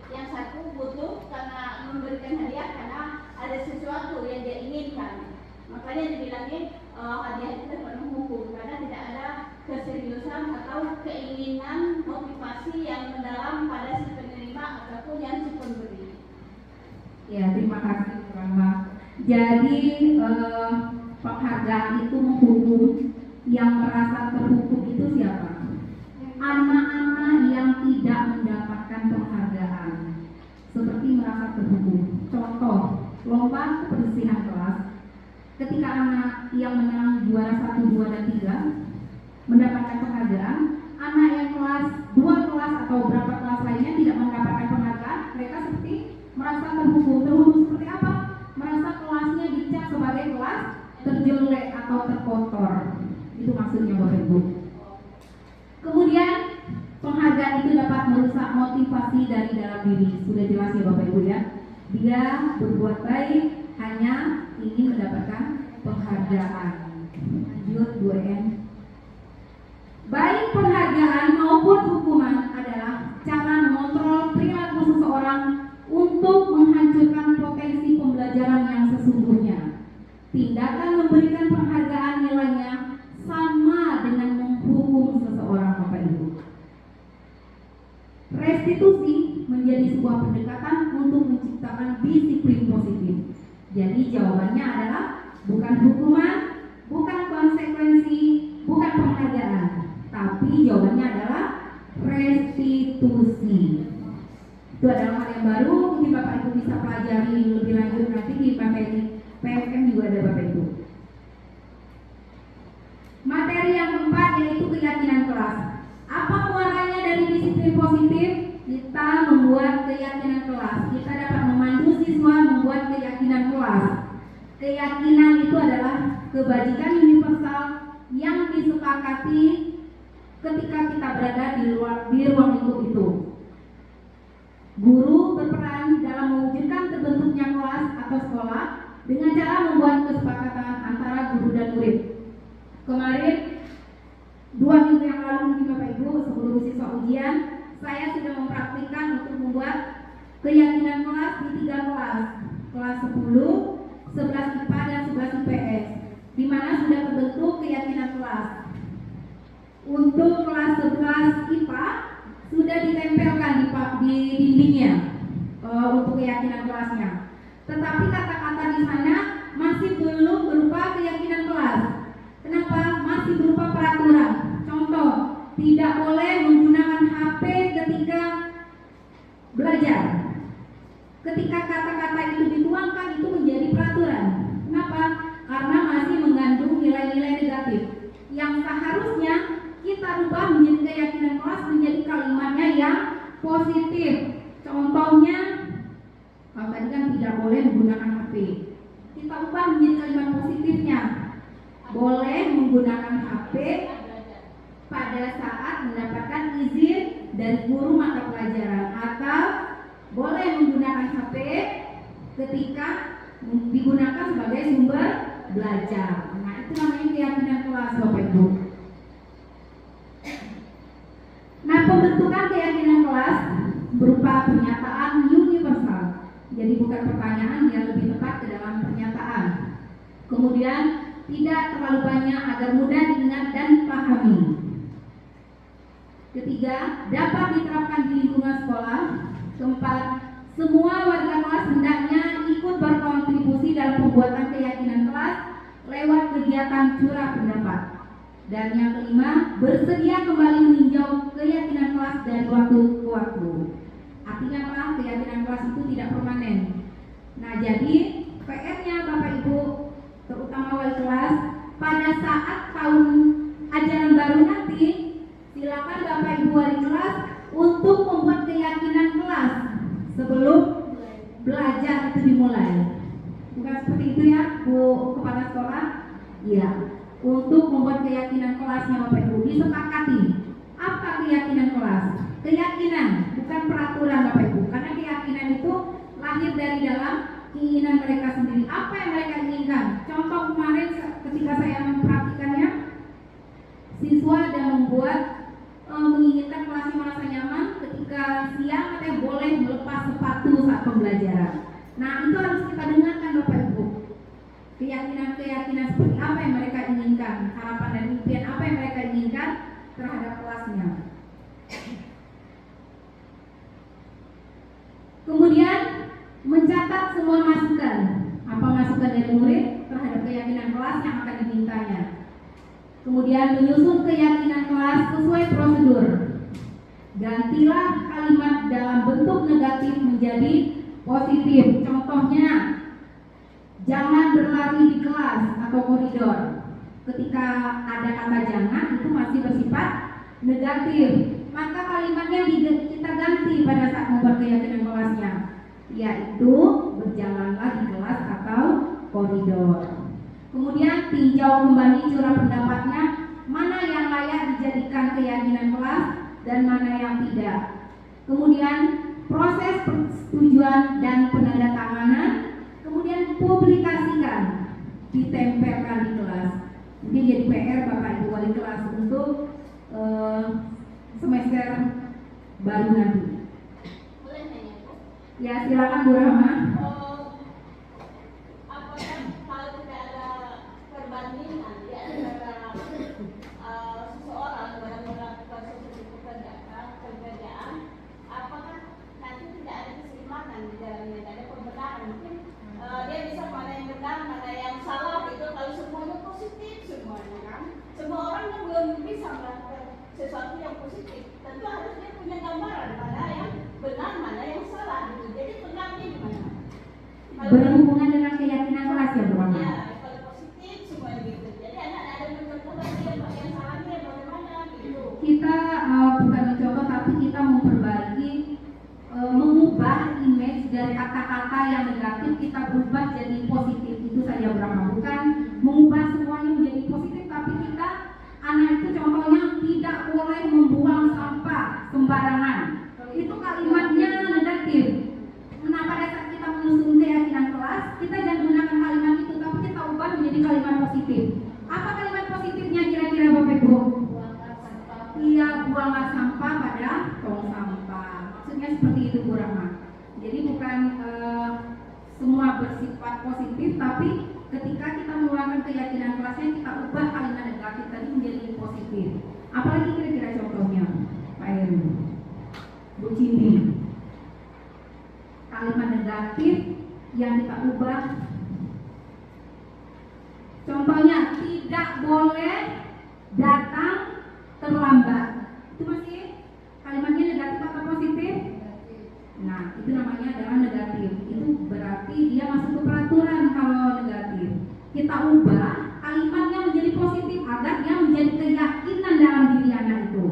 yang satu butuh karena memberikan hadiah karena ada sesuatu yang dia inginkan. Makanya dibilangnya hadiah itu dapat menghukum karena tidak ada keseriusan atau keinginan motivasi yang mendalam pada si penerima ataupun yang si pemberi. Ya, terima kasih Bu Rahma. Jadi penghargaan itu menghukum. Yang merasa terhukum itu siapa? Anak-anak yang tidak mendapatkan penghargaan, seperti merasa terhukum. Contoh, lomba kebersihan kelas. Ketika anak yang menang juara 1, 2, dan 3 mendapatkan penghargaan, anak yang kelas 2 kelas atau berapa kelas lainnya tidak mendapatkan penghargaan, mereka seperti merasa terhukum. Terhukum seperti apa? Merasa kelasnya dicap sebagai kelas terjelek atau terkotor. Itu maksudnya Bapak Ibu. Kemudian penghargaan itu dapat merusak motivasi dari dalam diri. Sudah jelas ya Bapak Ibu ya. Dia berbuat baik hanya ingin mendapatkan penghargaan. Lanjut Bu En. Baik penghargaan maupun hukuman adalah cara mengontrol perilaku seseorang untuk menghancurkan potensi pembelajaran yang sesungguhnya. Tindakan memberikan penghargaan nilainya sama dengan menghukum seseorang Bapak Ibu. Restitusi menjadi sebuah pendekatan untuk menciptakan disiplin positif. Jadi jawabannya adalah bukan hukuman, bukan konsekuensi, bukan penghargaan, tapi jawabannya adalah restitusi. Itu adalah hal yang baru, mungkin Bapak Ibu bisa pelajari lebih lanjut nanti di materi PFM juga ada Bapak Ibu. Materi yang keempat yaitu keyakinan kelas. Apa muaranya dari disiplin positif? Kita membuat keyakinan kelas. Kita dapat memandu siswa membuat keyakinan kelas. Keyakinan itu adalah kebajikan universal yang disepakati ketika kita berada di ruang lingkup itu. Guru berperan dalam mewujudkan terbentuknya kelas atau sekolah dengan cara membuat kesepakatan antara guru dan murid. Kemarin 2 minggu yang lalu mungkin Bapak Ibu sebelum siswa ujian, saya sudah mempraktikkan untuk membuat keyakinan kelas di 3 kelas. Kelas 10, 11 IPA dan 11 IPS, di mana sudah terbentuk keyakinan kelas. Untuk kelas 11 IPA sudah ditempelkan di dindingnya untuk keyakinan kelasnya. Tetapi kata-kata di sana masih belum berupa keyakinan kelas. Kenapa? Masih berupa peraturan. Contoh, tidak boleh menggunakan HP ketika belajar. Ketika kata-kata itu dituangkan, itu menjadi peraturan. Kenapa? Karena masih mengandung nilai-nilai negatif yang seharusnya kita rubah menjadi keyakinan kelas, menjadi kalimatnya yang positif. Contohnya, kalau tadi kan tidak boleh menggunakan HP, kita ubah menjadi kalimat positifnya. Boleh menggunakan HP pada saat izin dari guru mata pelajaran atau boleh menggunakan HP ketika digunakan sebagai sumber belajar. Nah, itu namanya keyakinan kelas, Bapak Ibu. Nah, pembentukan keyakinan kelas berupa pernyataan universal. Jadi bukan pertanyaan, yang lebih tepat ke dalam pernyataan. Kemudian tidak terlalu banyak agar mudah diingat dan dipahami. Ketiga, dapat diterapkan di lingkungan sekolah. Keempat, semua warga kelas hendaknya ikut berkontribusi dalam pembuatan keyakinan kelas lewat kegiatan curah pendapat. Dan yang kelima, bersedia kembali meninjau keyakinan kelas dari waktu ke waktu. Artinya apa? Keyakinan kelas itu tidak permanen. Nah, jadi PR-nya Bapak Ibu, terutama wali kelas, pada saat tahun ajaran baru nanti, silakan Bapak Ibu wali kelas untuk membuat keyakinan kelas sebelum belajar itu dimulai. Bukan seperti itu ya, Bu Kepala Sekolah? Iya. Untuk membuat keyakinan kelasnya Bapak Ibu disepakati. Apa keyakinan kelas? Keyakinan, bukan peraturan Bapak Ibu. Karena keyakinan itu lahir dari dalam keinginan mereka sendiri. Apa yang mereka inginkan? Contoh kemarin ketika saya mempraktikannya, siswa ada membuat menginginkan kelasnya merasa nyaman ketika siang katanya boleh melepas sepatu saat pembelajaran. Nah, itu harus kita dengarkan Bapak Ibu. Keyakinan-keyakinan seperti apa yang mereka inginkan, harapan dan impian apa yang mereka inginkan terhadap kelasnya. Kemudian mencatat semua masukan, apa masukan dari murid terhadap keyakinan kelas yang akan dimintanya. Kemudian menyusun keyakinan kelas sesuai prosedur. Gantilah kalimat dalam bentuk negatif menjadi positif. Contohnya, jangan berlari di kelas atau koridor. Ketika ada kata jangan, itu masih bersifat negatif. Maka kalimatnya kita ganti pada saat membuat keyakinan kelasnya, yaitu berjalanlah di kelas atau koridor. Kemudian tinjau kembali curah pendapatnya, mana yang layak dijadikan keyakinan kelas dan mana yang tidak. Kemudian proses persetujuan dan penandatanganan. Kemudian publikasikan, ditempelkan di kelas. Mungkin jadi PR Bapak Ibu wali kelas untuk semester baru nanti. Boleh nanya, Bu? Ya, silakan Bu Rahma. Apakah kalau tidak ada perbandingan di antara seseorang dalam melakukan sesuatu pekerjaan, apakah nanti tidak ada keseimbangan di dalamnya, tidak ada pembenaran? Mungkin dia bisa mana yang benar, mana yang salah gitu. Kalau semuanya positif semuanya kan, semua orang yang belum bisa melakukan sesuatu yang positif, tentu harus dia punya gambaran mana yang benar, mana yang salah gitu. Jadi tegaknya gimana? Berhubungan dengan keyakinan kelas ya Bu Rahma. Ya, kalau positif semuanya gitu. Jadi anak-anak ada mencontoh lagi yang salahnya bagaimana gitu. Kita bukan mencoba, tapi kita memperbaiki, mengubah image dari kata-kata yang negatif kita berubah jadi positif. Itu saja Bu Rahma. Bukan mengubah semuanya menjadi positif, tapi kita anak itu contohnya tidak boleh membuang sampah sembarangan. Itu kalimatnya negatif. Nah, pada saat kita menyusun keyakinan kelas, kita jangan gunakan kalimat itu, tapi kita ubah menjadi kalimat positif. Apa kalimat positifnya kira-kira Bapak Ibu? Iya, buanglah sampah pada tong sampah. Maksudnya seperti itu Bu Rahma. Jadi bukan semua bersifat positif, tapi ketika kita mengeluarkan keyakinan kelasnya, kita ubah kalimat negatif tadi menjadi positif. Apalagi kira-kira contohnya, Pak Heru, Bu Cindy? Kalimat negatif yang kita ubah, contohnya tidak boleh datang terlambat. Itu masih kalimatnya negatif atau positif? Nah, itu namanya adalah negatif. Itu berarti dia masuk ke peraturan kalau negatif. Kita ubah kalimatnya menjadi positif agar dia menjadi keyakinan dalam diri anak itu.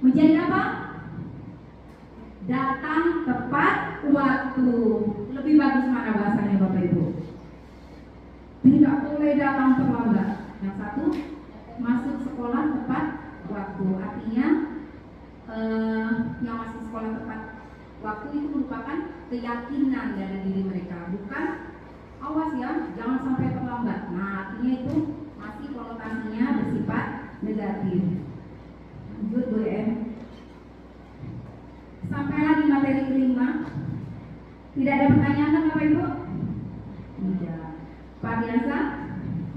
Menjadi apa? Datang tepat waktu. Lebih bagus mana bahasanya Bapak Ibu? Tidak boleh datang terlambat. Yang satu, masuk sekolah tepat waktu. Artinya yang masih sekolah tepat waktu itu merupakan keyakinan dari diri mereka, bukan awas ya jangan sampai terlambat. Nah artinya itu masih konotasinya bersifat negatif. Lanjut Bu M. Sampailah di materi kelima. Tidak ada pertanyaan kan Bapak Ibu? Tidak. Pak Biasa,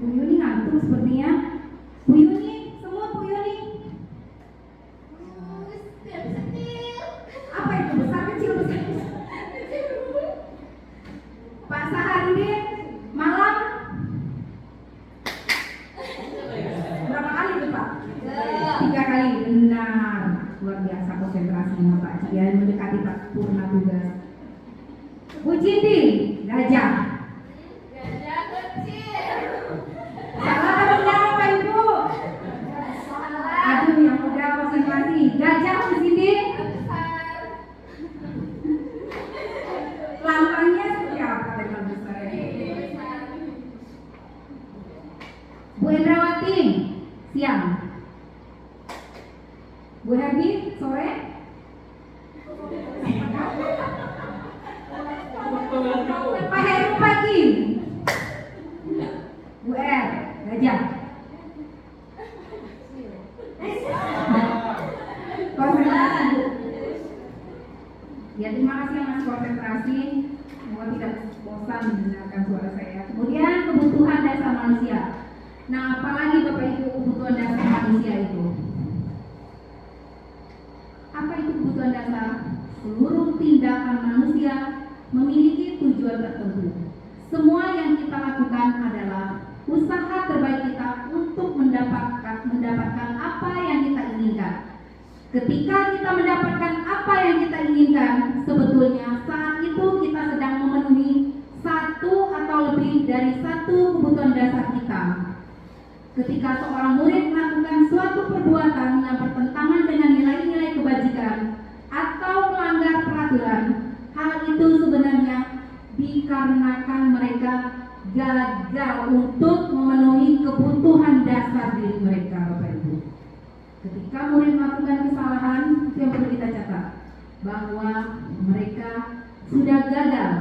Bu Yuni ngantuk sepertinya. Bu Yuni, semua Bu Yuni. Apa itu besar kecil besar? Pak Saharudin, malam. Berapa kali itu Pak? 3 kali, benar. Luar biasa konsentrasinya Pak. Dia mendekati tak purna tugas. Bu Cindy, gajah. Gajah kecil. Salah atau benar Bapak Ibu? Salah. Aduh yang muda konsentrasi. Gajah Bu Cindy. Besar. Lambangnya seperti apa dengan besar ini? Besar. Bu Endrawati, siang. Bu Herdi, sore. Pak Heru pagi. Bu R, gajah. Konsentrasi Bu. Ya terima kasih yang masih konsentrasi. Semoga tidak bosan mendengarkan suara saya. Kemudian kebutuhan dasar manusia. Nah apalagi Bapak Ibu kebutuhan dasar manusia itu? Apa itu kebutuhan dasar? Seluruh tindakan manusia memiliki tujuan tertentu. Semua yang kita lakukan adalah usaha terbaik kita untuk mendapatkan apa yang kita inginkan. Ketika kita mendapatkan apa yang kita inginkan, sebetulnya saat itu kita sedang memenuhi satu atau lebih dari satu kebutuhan dasar kita. Ketika seorang murid melakukan suatu perbuatan yang bertentangan dengan nilai-nilai kebajikan atau melanggar peraturan, hal itu sebenarnya dikarenakan mereka gagal untuk memenuhi kebutuhan dasar diri mereka, Bapak Ibu. Ketika murid melakukan kesalahan, itu yang perlu kita catat, bahwa mereka sudah gagal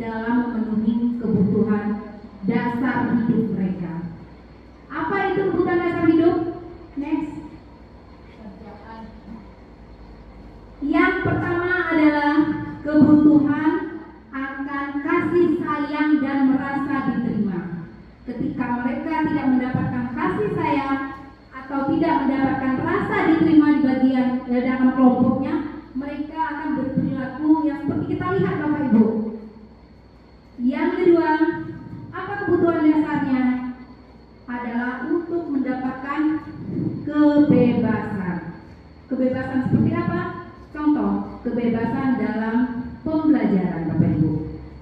dalam memenuhi kebutuhan dasar hidup mereka. Apa itu kebutuhan dasar hidup? Next. Yang pertama adalah kebutuhan akan kasih sayang dan merasa diterima. Ketika mereka tidak mendapatkan kasih sayang atau tidak mendapatkan rasa diterima di bagian dalam kelompoknya, mereka akan berperilaku yang seperti kita lihat Bapak Ibu. Yang kedua, apa kebutuhan dasarnya? Adalah untuk mendapatkan kebebasan. Kebebasan seperti apa? Contoh, kebebasan dalam pembelajaran Bapak Ibu.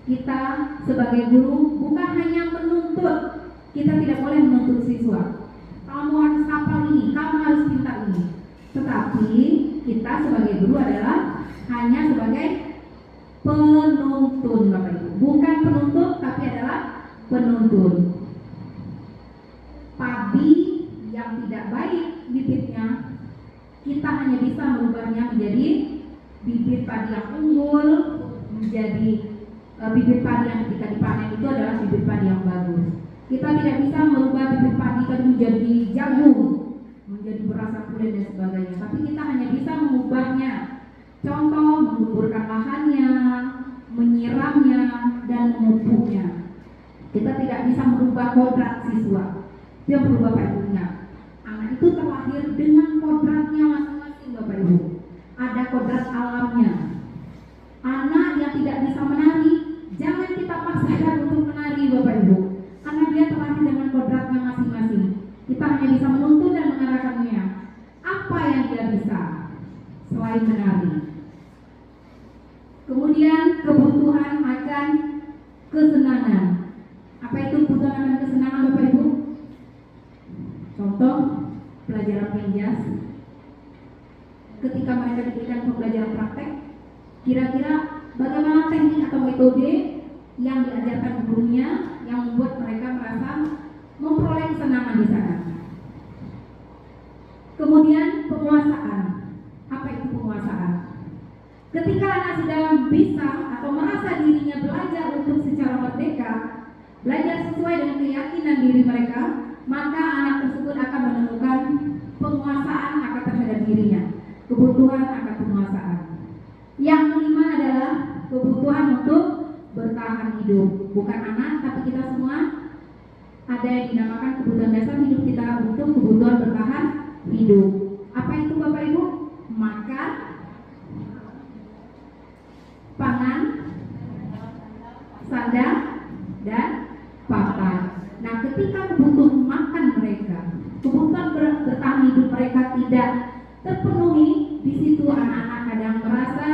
Kita sebagai guru bukan hanya menuntut, kita tidak boleh menuntut siswa. Kamu harus hafal ini, kamu harus pintar ini. Tetapi kita sebagai guru adalah hanya sebagai penuntun Bapak Ibu. Bukan penuntut tapi adalah penuntun. Padi yang tidak baik bibitnya, kita hanya bisa merubahnya menjadi bibit padi yang unggul, menjadi bibit padi yang ketika dipanen itu adalah bibit padi yang bagus. Kita tidak bisa merubah bibit padi tadi menjadi jagung, menjadi beras kulit dan sebagainya. Tapi kita hanya bisa mengubahnya. Contoh, menguburkan lahannya, menyiramnya, dan memupuknya. Kita tidak bisa merubah kodrat siswa. Dia perlu Bapak Ibu ingat. Anak itu terlahir dengan kodratnya masing-masing Bapak Ibu. Ada kodrat alamnya. Anak yang tidak bisa menari, jangan kita paksakan untuk menari Bapak Ibu. Karena dia terlahir dengan kodratnya masing-masing. Kita hanya bisa menuntun dan mengarahkannya. Apa yang dia bisa selain menari? Kemudian kebutuhan akan kesenangan. Apa itu kebutuhan akan kesenangan Bapak Ibu? Contoh, pelajaran penjas. Ketika mereka diberikan pembelajaran praktek, kira-kira bagaimana teknik atau metode yang diajarkan gurunya yang membuat mereka merasa memperoleh kesenangan di sana. Kemudian penguasaan. Apa itu sesuai dengan keyakinan diri mereka, maka anak tersebut akan menemukan penguasaan akan terhadap dirinya, kebutuhan akan penguasaan. Yang kelima adalah kebutuhan untuk bertahan hidup. Bukan anak, tapi kita semua ada yang dinamakan kebutuhan dasar hidup kita untuk kebutuhan bertahan hidup. Apa itu Bapak Ibu? Makan, pangan, sandang, dan papan. Nah, ketika kebutuhan makan mereka, kebutuhan bertahan hidup mereka tidak terpenuhi, di situ anak-anak kadang merasa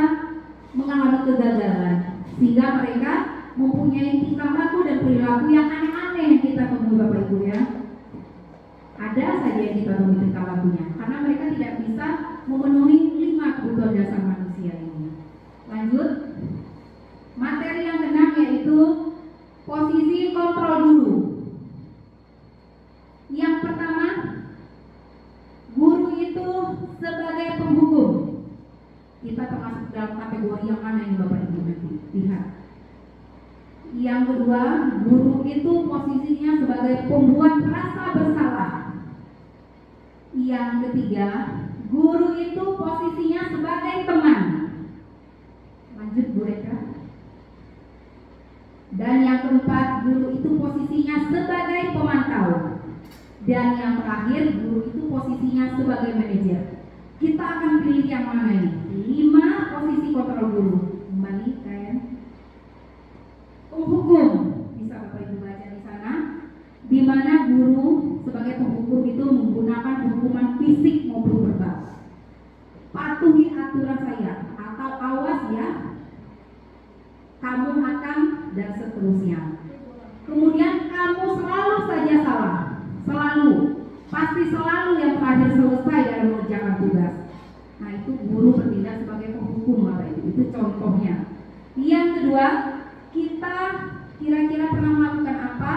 mengalami kegagalan, sehingga mereka mempunyai tingkah laku dan perilaku yang aneh-aneh yang kita temui Bapak Ibu ya. Ada saja yang kita temui tingkah lakunya, karena mereka tidak bisa memenuhi 5 kebutuhan dasar manusia ini. Lanjut, materi yang keenam yaitu posisi kontrol guru. Yang pertama, guru itu sebagai penghukum. Kita termasuk dalam kategori yang mana ini Bapak Ibu nanti lihat. Yang kedua, guru itu posisinya sebagai pembuat rasa bersalah. Yang ketiga, guru itu posisinya sebagai teman. Lanjut Bu Reka. Dan yang keempat, guru itu posisinya sebagai pemantau. Dan yang terakhir, guru itu posisinya sebagai manajer. Kita akan pilih yang mana ini? 5 posisi kontrol guru. Kembali kan? Penghukum, bisa Bapak Ibu baca di sana, di mana guru sebagai penghukum itu menggunakan hukuman fisik maupun verbal. Patuhi aturan saya atau awas ya, kamu akan, dan seterusnya. Kemudian kamu selalu saja salah, selalu, pasti selalu yang terakhir selesai dalam mengerjakan tugas. Nah, itu guru bertindak sebagai penghukum Bapak Ibu, itu contohnya. Yang kedua, kita kira-kira pernah melakukan apa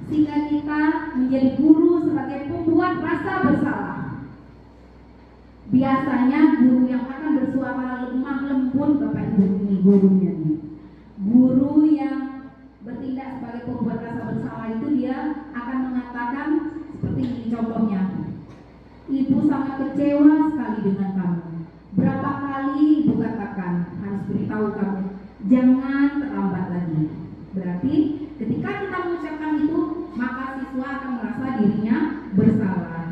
sehingga kita menjadi guru sebagai pembuat rasa bersalah? Biasanya guru yang akan bersuara lemah lembut Bapak Ibu ini gurunya nih. Guru yang bertindak sebagai pembuat rasa bersalah itu dia akan mengatakan seperti ini contohnya. Ibu sangat kecewa sekali dengan kamu. Berapa kali ibu katakan, harus beritahu kamu, jangan terlambat lagi. Berarti ketika kita mengucapkan itu, maka siswa akan merasa dirinya bersalah.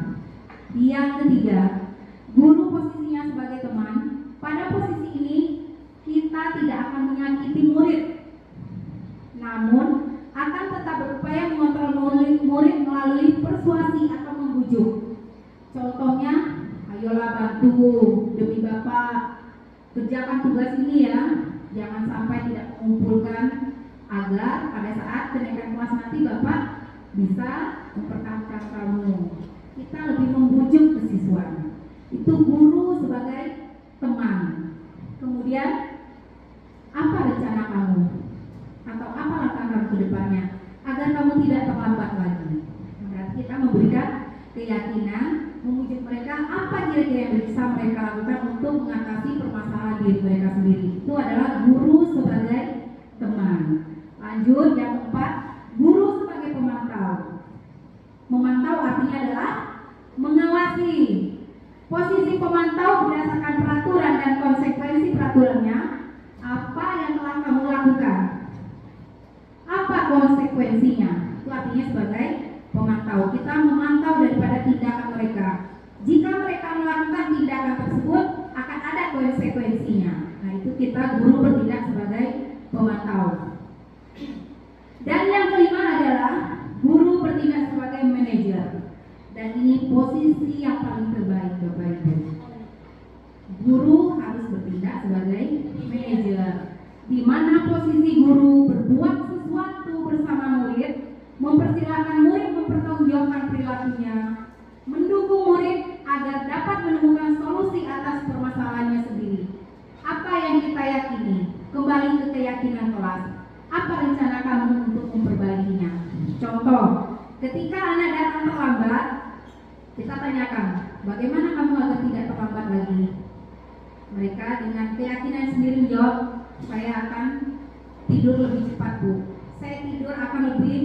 Yang ketiga, guru posisinya sebagai teman. Pada posisi ini kita tidak akan menyakiti murid, namun akan tetap berupaya mengontrol murid melalui persuasi atau membujuk. Contohnya, ayolah bantu demi Bapak, kerjakan tugas ini ya, jangan sampai tidak mengumpulkan, agar pada saat kenaikan kelas nanti Bapak bisa mempertahankan kamu. Kita lebih membujuk ke siswa. Itu guru sebagai teman. Kemudian, apa rencana kamu? Atau apa langkah kamu ke depannya agar kamu tidak terlambat lagi? Berarti kita memberikan keyakinan, memujuk mereka apa kira-kira yang bisa mereka lakukan untuk mengatasi permasalahan diri mereka sendiri. Itu adalah guru sebagai teman. Lanjut, yang keempat, guru sebagai pemantau. Memantau artinya adalah mengawasi. Posisi pemantau berdasarkan peraturan dan konsekuensi peraturannya, apa yang telah kamu lakukan, apa konsekuensinya. Itu artinya sebagai pemantau. Kita memantau daripada tindakan mereka. Jika mereka melakukan tindakan tersebut, akan ada konsekuensinya. Nah, itu kita guru bertindak sebagai pemantau. Dan yang kelima adalah guru bertindak sebagai manajer. Dan ini posisi yang paling terbaik Bapak Ibu. Guru harus bertindak sebagai manajer, di mana posisi guru berbuat sesuatu bersama murid, mempersilahkan murid mempertanggungjawabkan perilakunya, mendukung murid agar dapat menemukan solusi atas permasalahannya sendiri. Apa yang kita yakini? Kembali ke keyakinan kelas. Apa rencana kamu untuk memperbaikinya? Contoh, ketika anak datang terlambat, kita tanyakan, bagaimana kamu agar tidak terlambat lagi? Mereka dengan keyakinan sendiri menjawab, saya akan tidur lebih cepat Bu. Saya tidur akan lebih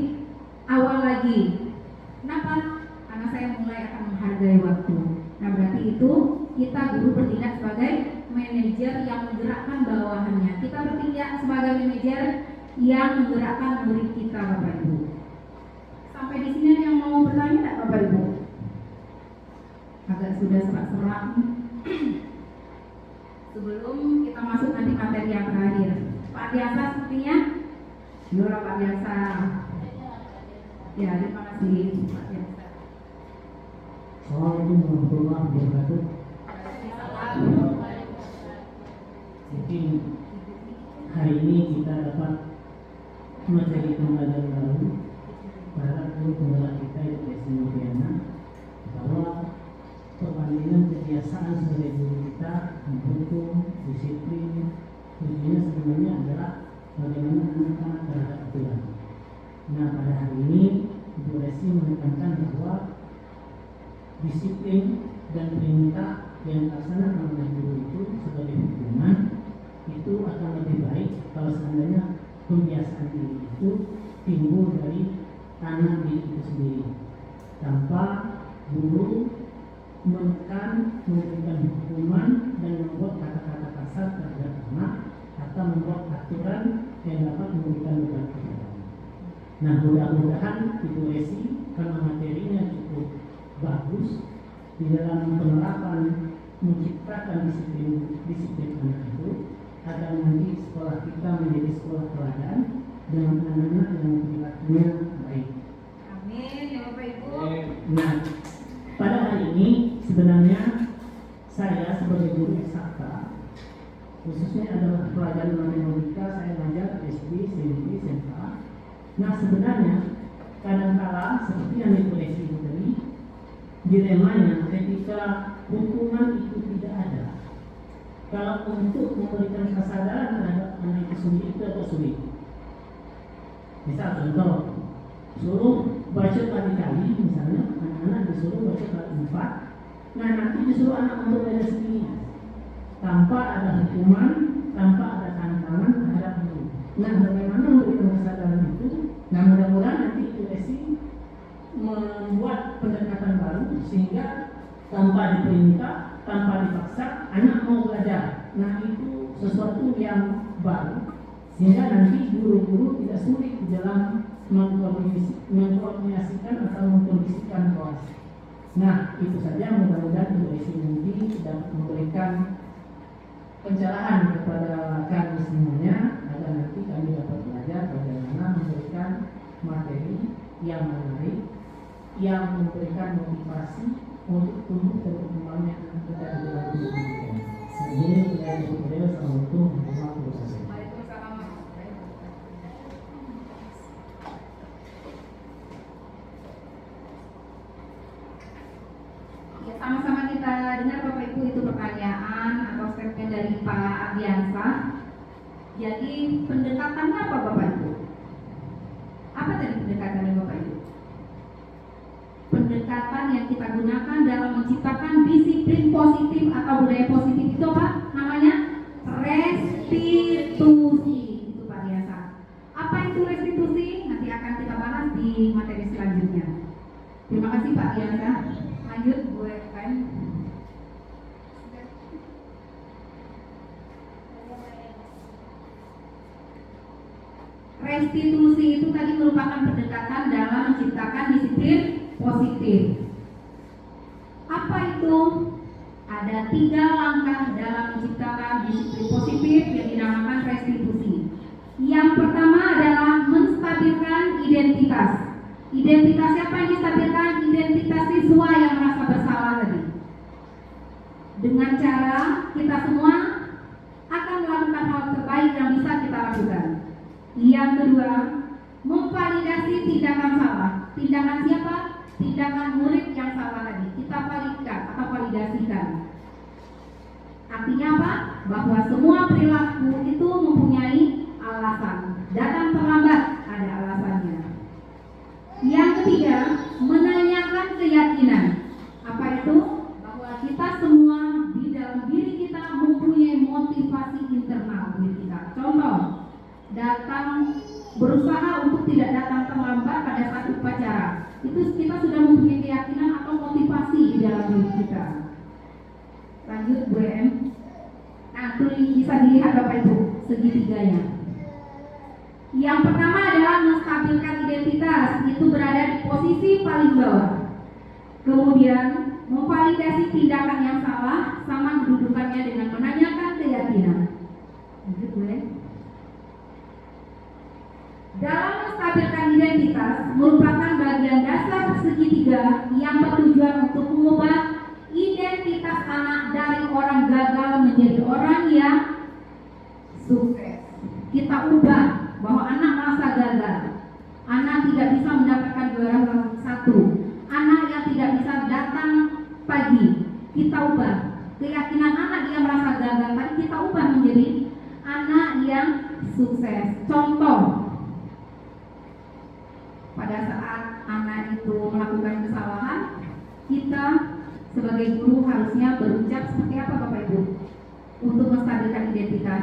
awal lagi. Kenapa? Karena saya mulai akan menghargai waktu. Nah, berarti itu kita guru bertindak sebagai manajer yang menggerakkan bawahannya. Kita bertindak sebagai manajer yang menggerakkan murid kita, Bapak Ibu. Sampai di sini ada yang mau bertanya tidak, Bapak Ibu? Agak sudah serak-serak. Sebelum kita masuk nanti materi yang terakhir, Pak Biasa sepertinya. Yola Pak Biasa. Ya, terima kasih Pak Biasa. Assalamualaikum warahmatullahi wabarakatuh. Mungkin hari ini kita dapat materi pembelajaran baru para guru penggerak kita itu Desi Noviana, bahwa perbandingan kebiasaan sebagai guru kita mendukung disiplin, tujuannya sebenarnya adalah bagaimana anak-anak terhadap aturan. Nah, pada hari ini Ibu Desi menekankan bahwa disiplin dan perintah yang dilaksanakan oleh guru itu sebagai hukuman itu akan lebih baik kalau seandainya kebiasaan diri itu timbul dari anak diri itu sendiri, tanpa guru menekan, memberikan hukuman dan membuat kata-kata kasar terhadap anak atau membuat aturan yang dapat memberikan beban kepada anak. Nah, mudah-mudahan Ibu Esi karena materinya cukup bagus di dalam penerapan menciptakan disiplin anak itu, agar nanti sekolah kita menjadi sekolah teladan dengan anak-anak yang perilakunya baik. Amin ya Bapak Ibu. Nah, pada hari ini sebenarnya saya sebagai guru eksakta, khususnya adalah pelajaran matematika, saya ngajar SD, SMP, SMA. Nah, sebenarnya kadang-kala seperti yang Ibu Esi tadi, dilemanya ketika hukuman itu tidak ada, kalau untuk memberikan kesadaran terhadap anak itu sendiri itu agak sulit. Misal contoh, suruh baca kali-kali, misalnya anak-anak disuruh baca kali 4, nah nanti disuruh anak untuk belajar sendiri tanpa ada hukuman, tanpa ada tantangan terhadap guru. Nah, bagaimana memberikan kesadaran itu? Nah, mudah-mudahan nanti Ibu Esi membuat pendekatan baru sehingga tanpa diperintah, tanpa dipaksa, anak mau belajar. Nah, itu sesuatu yang baru sehingga nanti guru-guru tidak sulit di dalam mengkoordinasikan atau mengkondisikan kelas. Nah, itu saja, mudah-mudahan Ibu Esi nanti dapat memberikan pencerahan kepada kami semuanya agar nanti kami dapat belajar bagaimana memberikan materi yang menarik, yang memberikan motivasi untuk tumbuh dan berkembangnya kita di dalam pendidikan. Ini saya berdoa. Assalamualaikum warahmatullahi wabarakatuh. Waalaikumsalam. Ya, sama-sama kita dengar Bapak Ibu itu pertanyaan atau statement dari Pak Ardiansa. Jadi pendekatannya apa Bapak Ibu? Apa tadi pendekatannya Bapak Ibu? Pendekatan yang kita gunakan dalam menciptakan disiplin positif atau budaya positif itu apa namanya? Restitusi. Itu Pak Ardiansa. Apa itu restitusi? Nanti akan kita bahas di materi selanjutnya. Terima kasih Pak Ardiansa. Lanjut Bu Fen. Restitusi itu tadi merupakan pendekatan dalam menciptakan disiplin positif. Apa itu? Ada 3 langkah dalam menciptakan disiplin positif yang dinamakan restitusi. Yang pertama adalah menstabilkan identitas. Identitas siapa yang distabilkan? Identitas siswa yang merasa bersalah tadi. Dengan cara kita semua akan melakukan hal terbaik yang bisa kita lakukan. Yang kedua, memvalidasi tindakan salah. Tindakan siapa? Tindakan murid yang salah tadi. Kita validkan atau validasikan. Artinya apa? Bahwa semua perilaku itu mempunyai alasan. Datang terlambat ada alasannya. Yang ketiga, menanyakan keyakinan. Apa itu? Bahwa kita semua di dalam diri kita mempunyai motivasi internal diri kita. Contoh, datang berusaha untuk tidak datang terlambat pada saat upaya berpacaran. Itu kita sudah mempunyai keyakinan atau motivasi di dalam diri kita. Lanjut Bu Em. Nah, tulis bisa dilihat Bapak Ibu segitiganya. Yang pertama adalah menstabilkan identitas, itu berada di posisi paling bawah. Kemudian memvalidasi tindakan yang salah sama kedudukannya dengan menanyakan keyakinan. Lanjut Bu Em. Dalam menstabilkan identitas merupakan bagian dasar segitiga yang bertujuan untuk mengubah identitas anak dari orang gagal menjadi orang yang sukses. Kita ubah bahwa anak merasa gagal, anak tidak bisa mendapatkan juara satu, anak yang tidak bisa datang pagi. Kita ubah keyakinan anak yang merasa gagal tadi, kita ubah menjadi anak yang sukses. Contoh, pada saat anak itu melakukan kesalahan, kita sebagai guru harusnya berucap seperti apa Bapak Ibu? Untuk menstabilkan identitas.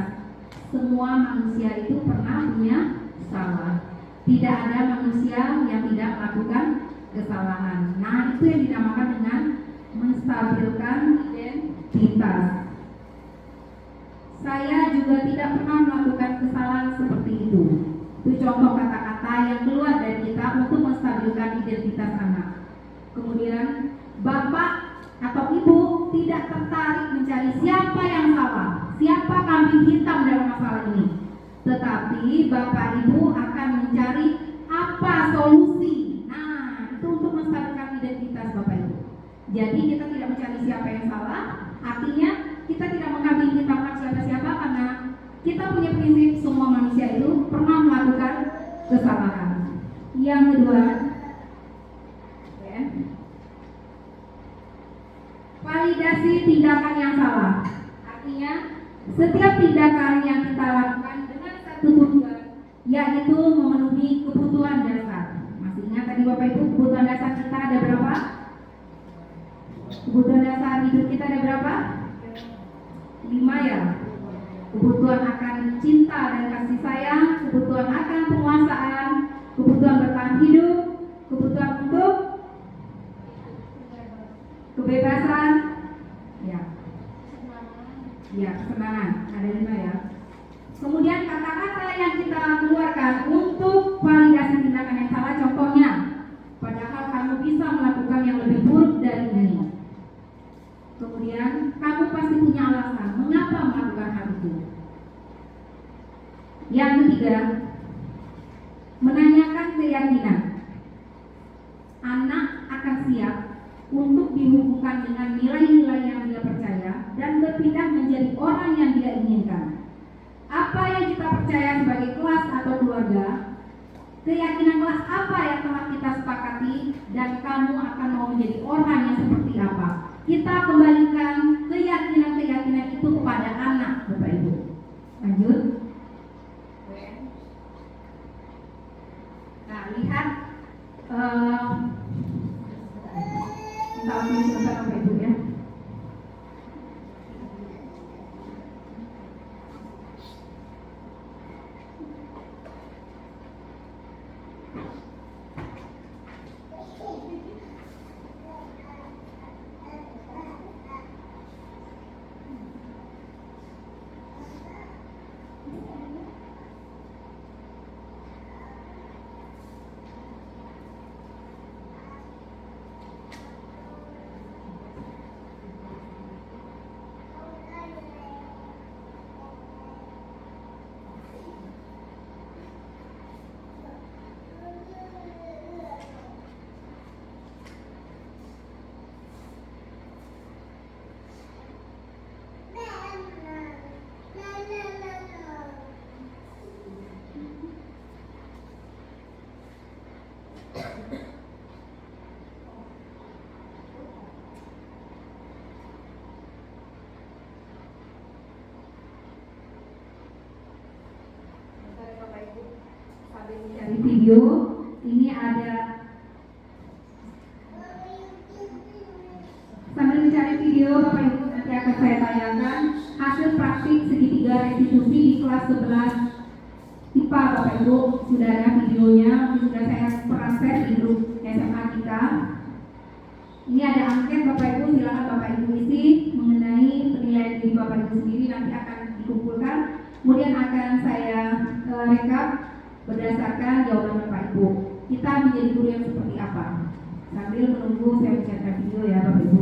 Semua manusia itu pernah punya salah. Tidak ada manusia yang tidak melakukan kesalahan. Nah, itu yang dinamakan dengan menstabilkan identitas. Saya juga tidak pernah melakukan kesalahan seperti itu. Itu contoh kata-kata yang keluar dari kita untuk menstabilkan identitas anak. Kemudian, Bapak atau Ibu tidak tertarik mencari siapa yang salah, siapa kambing hitam dalam masalah ini. Tetapi Bapak Ibu akan mencari apa solusi. Nah, itu untuk menstabilkan identitas Bapak Ibu. Jadi kita tidak mencari siapa yang salah, artinya kita tidak mengkambing hitamkan siapa-siapa, karena kita punya prinsip semua manusia itu pernah melakukan kesalahan. Yang kedua, validasi tindakan yang salah. Artinya setiap tindakan yang kita lakukan dengan satu tujuan, yaitu memenuhi kebutuhan dasar. Masih ingat tadi Bapak Ibu, kebutuhan dasar kita ada berapa? Kebutuhan dasar hidup kita ada berapa? 5 ya. Kebutuhan akan cinta dan kasih sayang, kebutuhan akan penguasaan, kebutuhan bertahan hidup, kebutuhan untuk kebebasan, ya kesenangan, ada 5 ya. Kemudian kata-kata yang kita keluarkan untuk validasi tindakan yang salah, contohnya, padahal kamu bisa melakukan yang lebih buruk dari ini. Kemudian kamu pasti punya alasan mengapa melakukan hal itu. Yang ketiga, menanyakan keyakinan. Anak akan siap untuk dihubungkan dengan nilai-nilai yang dia percaya dan berpindah menjadi orang yang dia inginkan. Apa yang kita percaya sebagai kelas atau keluarga, keyakinan kelas apa yang telah kita sepakati, dan kamu akan mau menjadi orang yang seperti apa. Kita kembalikan keyakinan-keyakinan itu kepada anak, Bapak Ibu. Lanjut. Nah, lihat kita langsung sebentar Bapak Ibu ya. Dari video ini ada, sambil mencari video Bapak Ibu, nanti akan saya tayangkan hasil praktik segitiga restitusi di kelas 11 IPA Bapak Ibu, sudah ada videonya, sudah saya pernah share di grup SMA kita. Ini ada angket Bapak Ibu, silakan Bapak Ibu isi mengenai penilaian diri Bapak Ibu sendiri, nanti akan dikumpulkan, kemudian akan saya rekap berdasarkan jawaban Bapak Ibu. Kita menjadi guru yang seperti apa? Sambil menunggu saya mencetak video ya Bapak Ibu.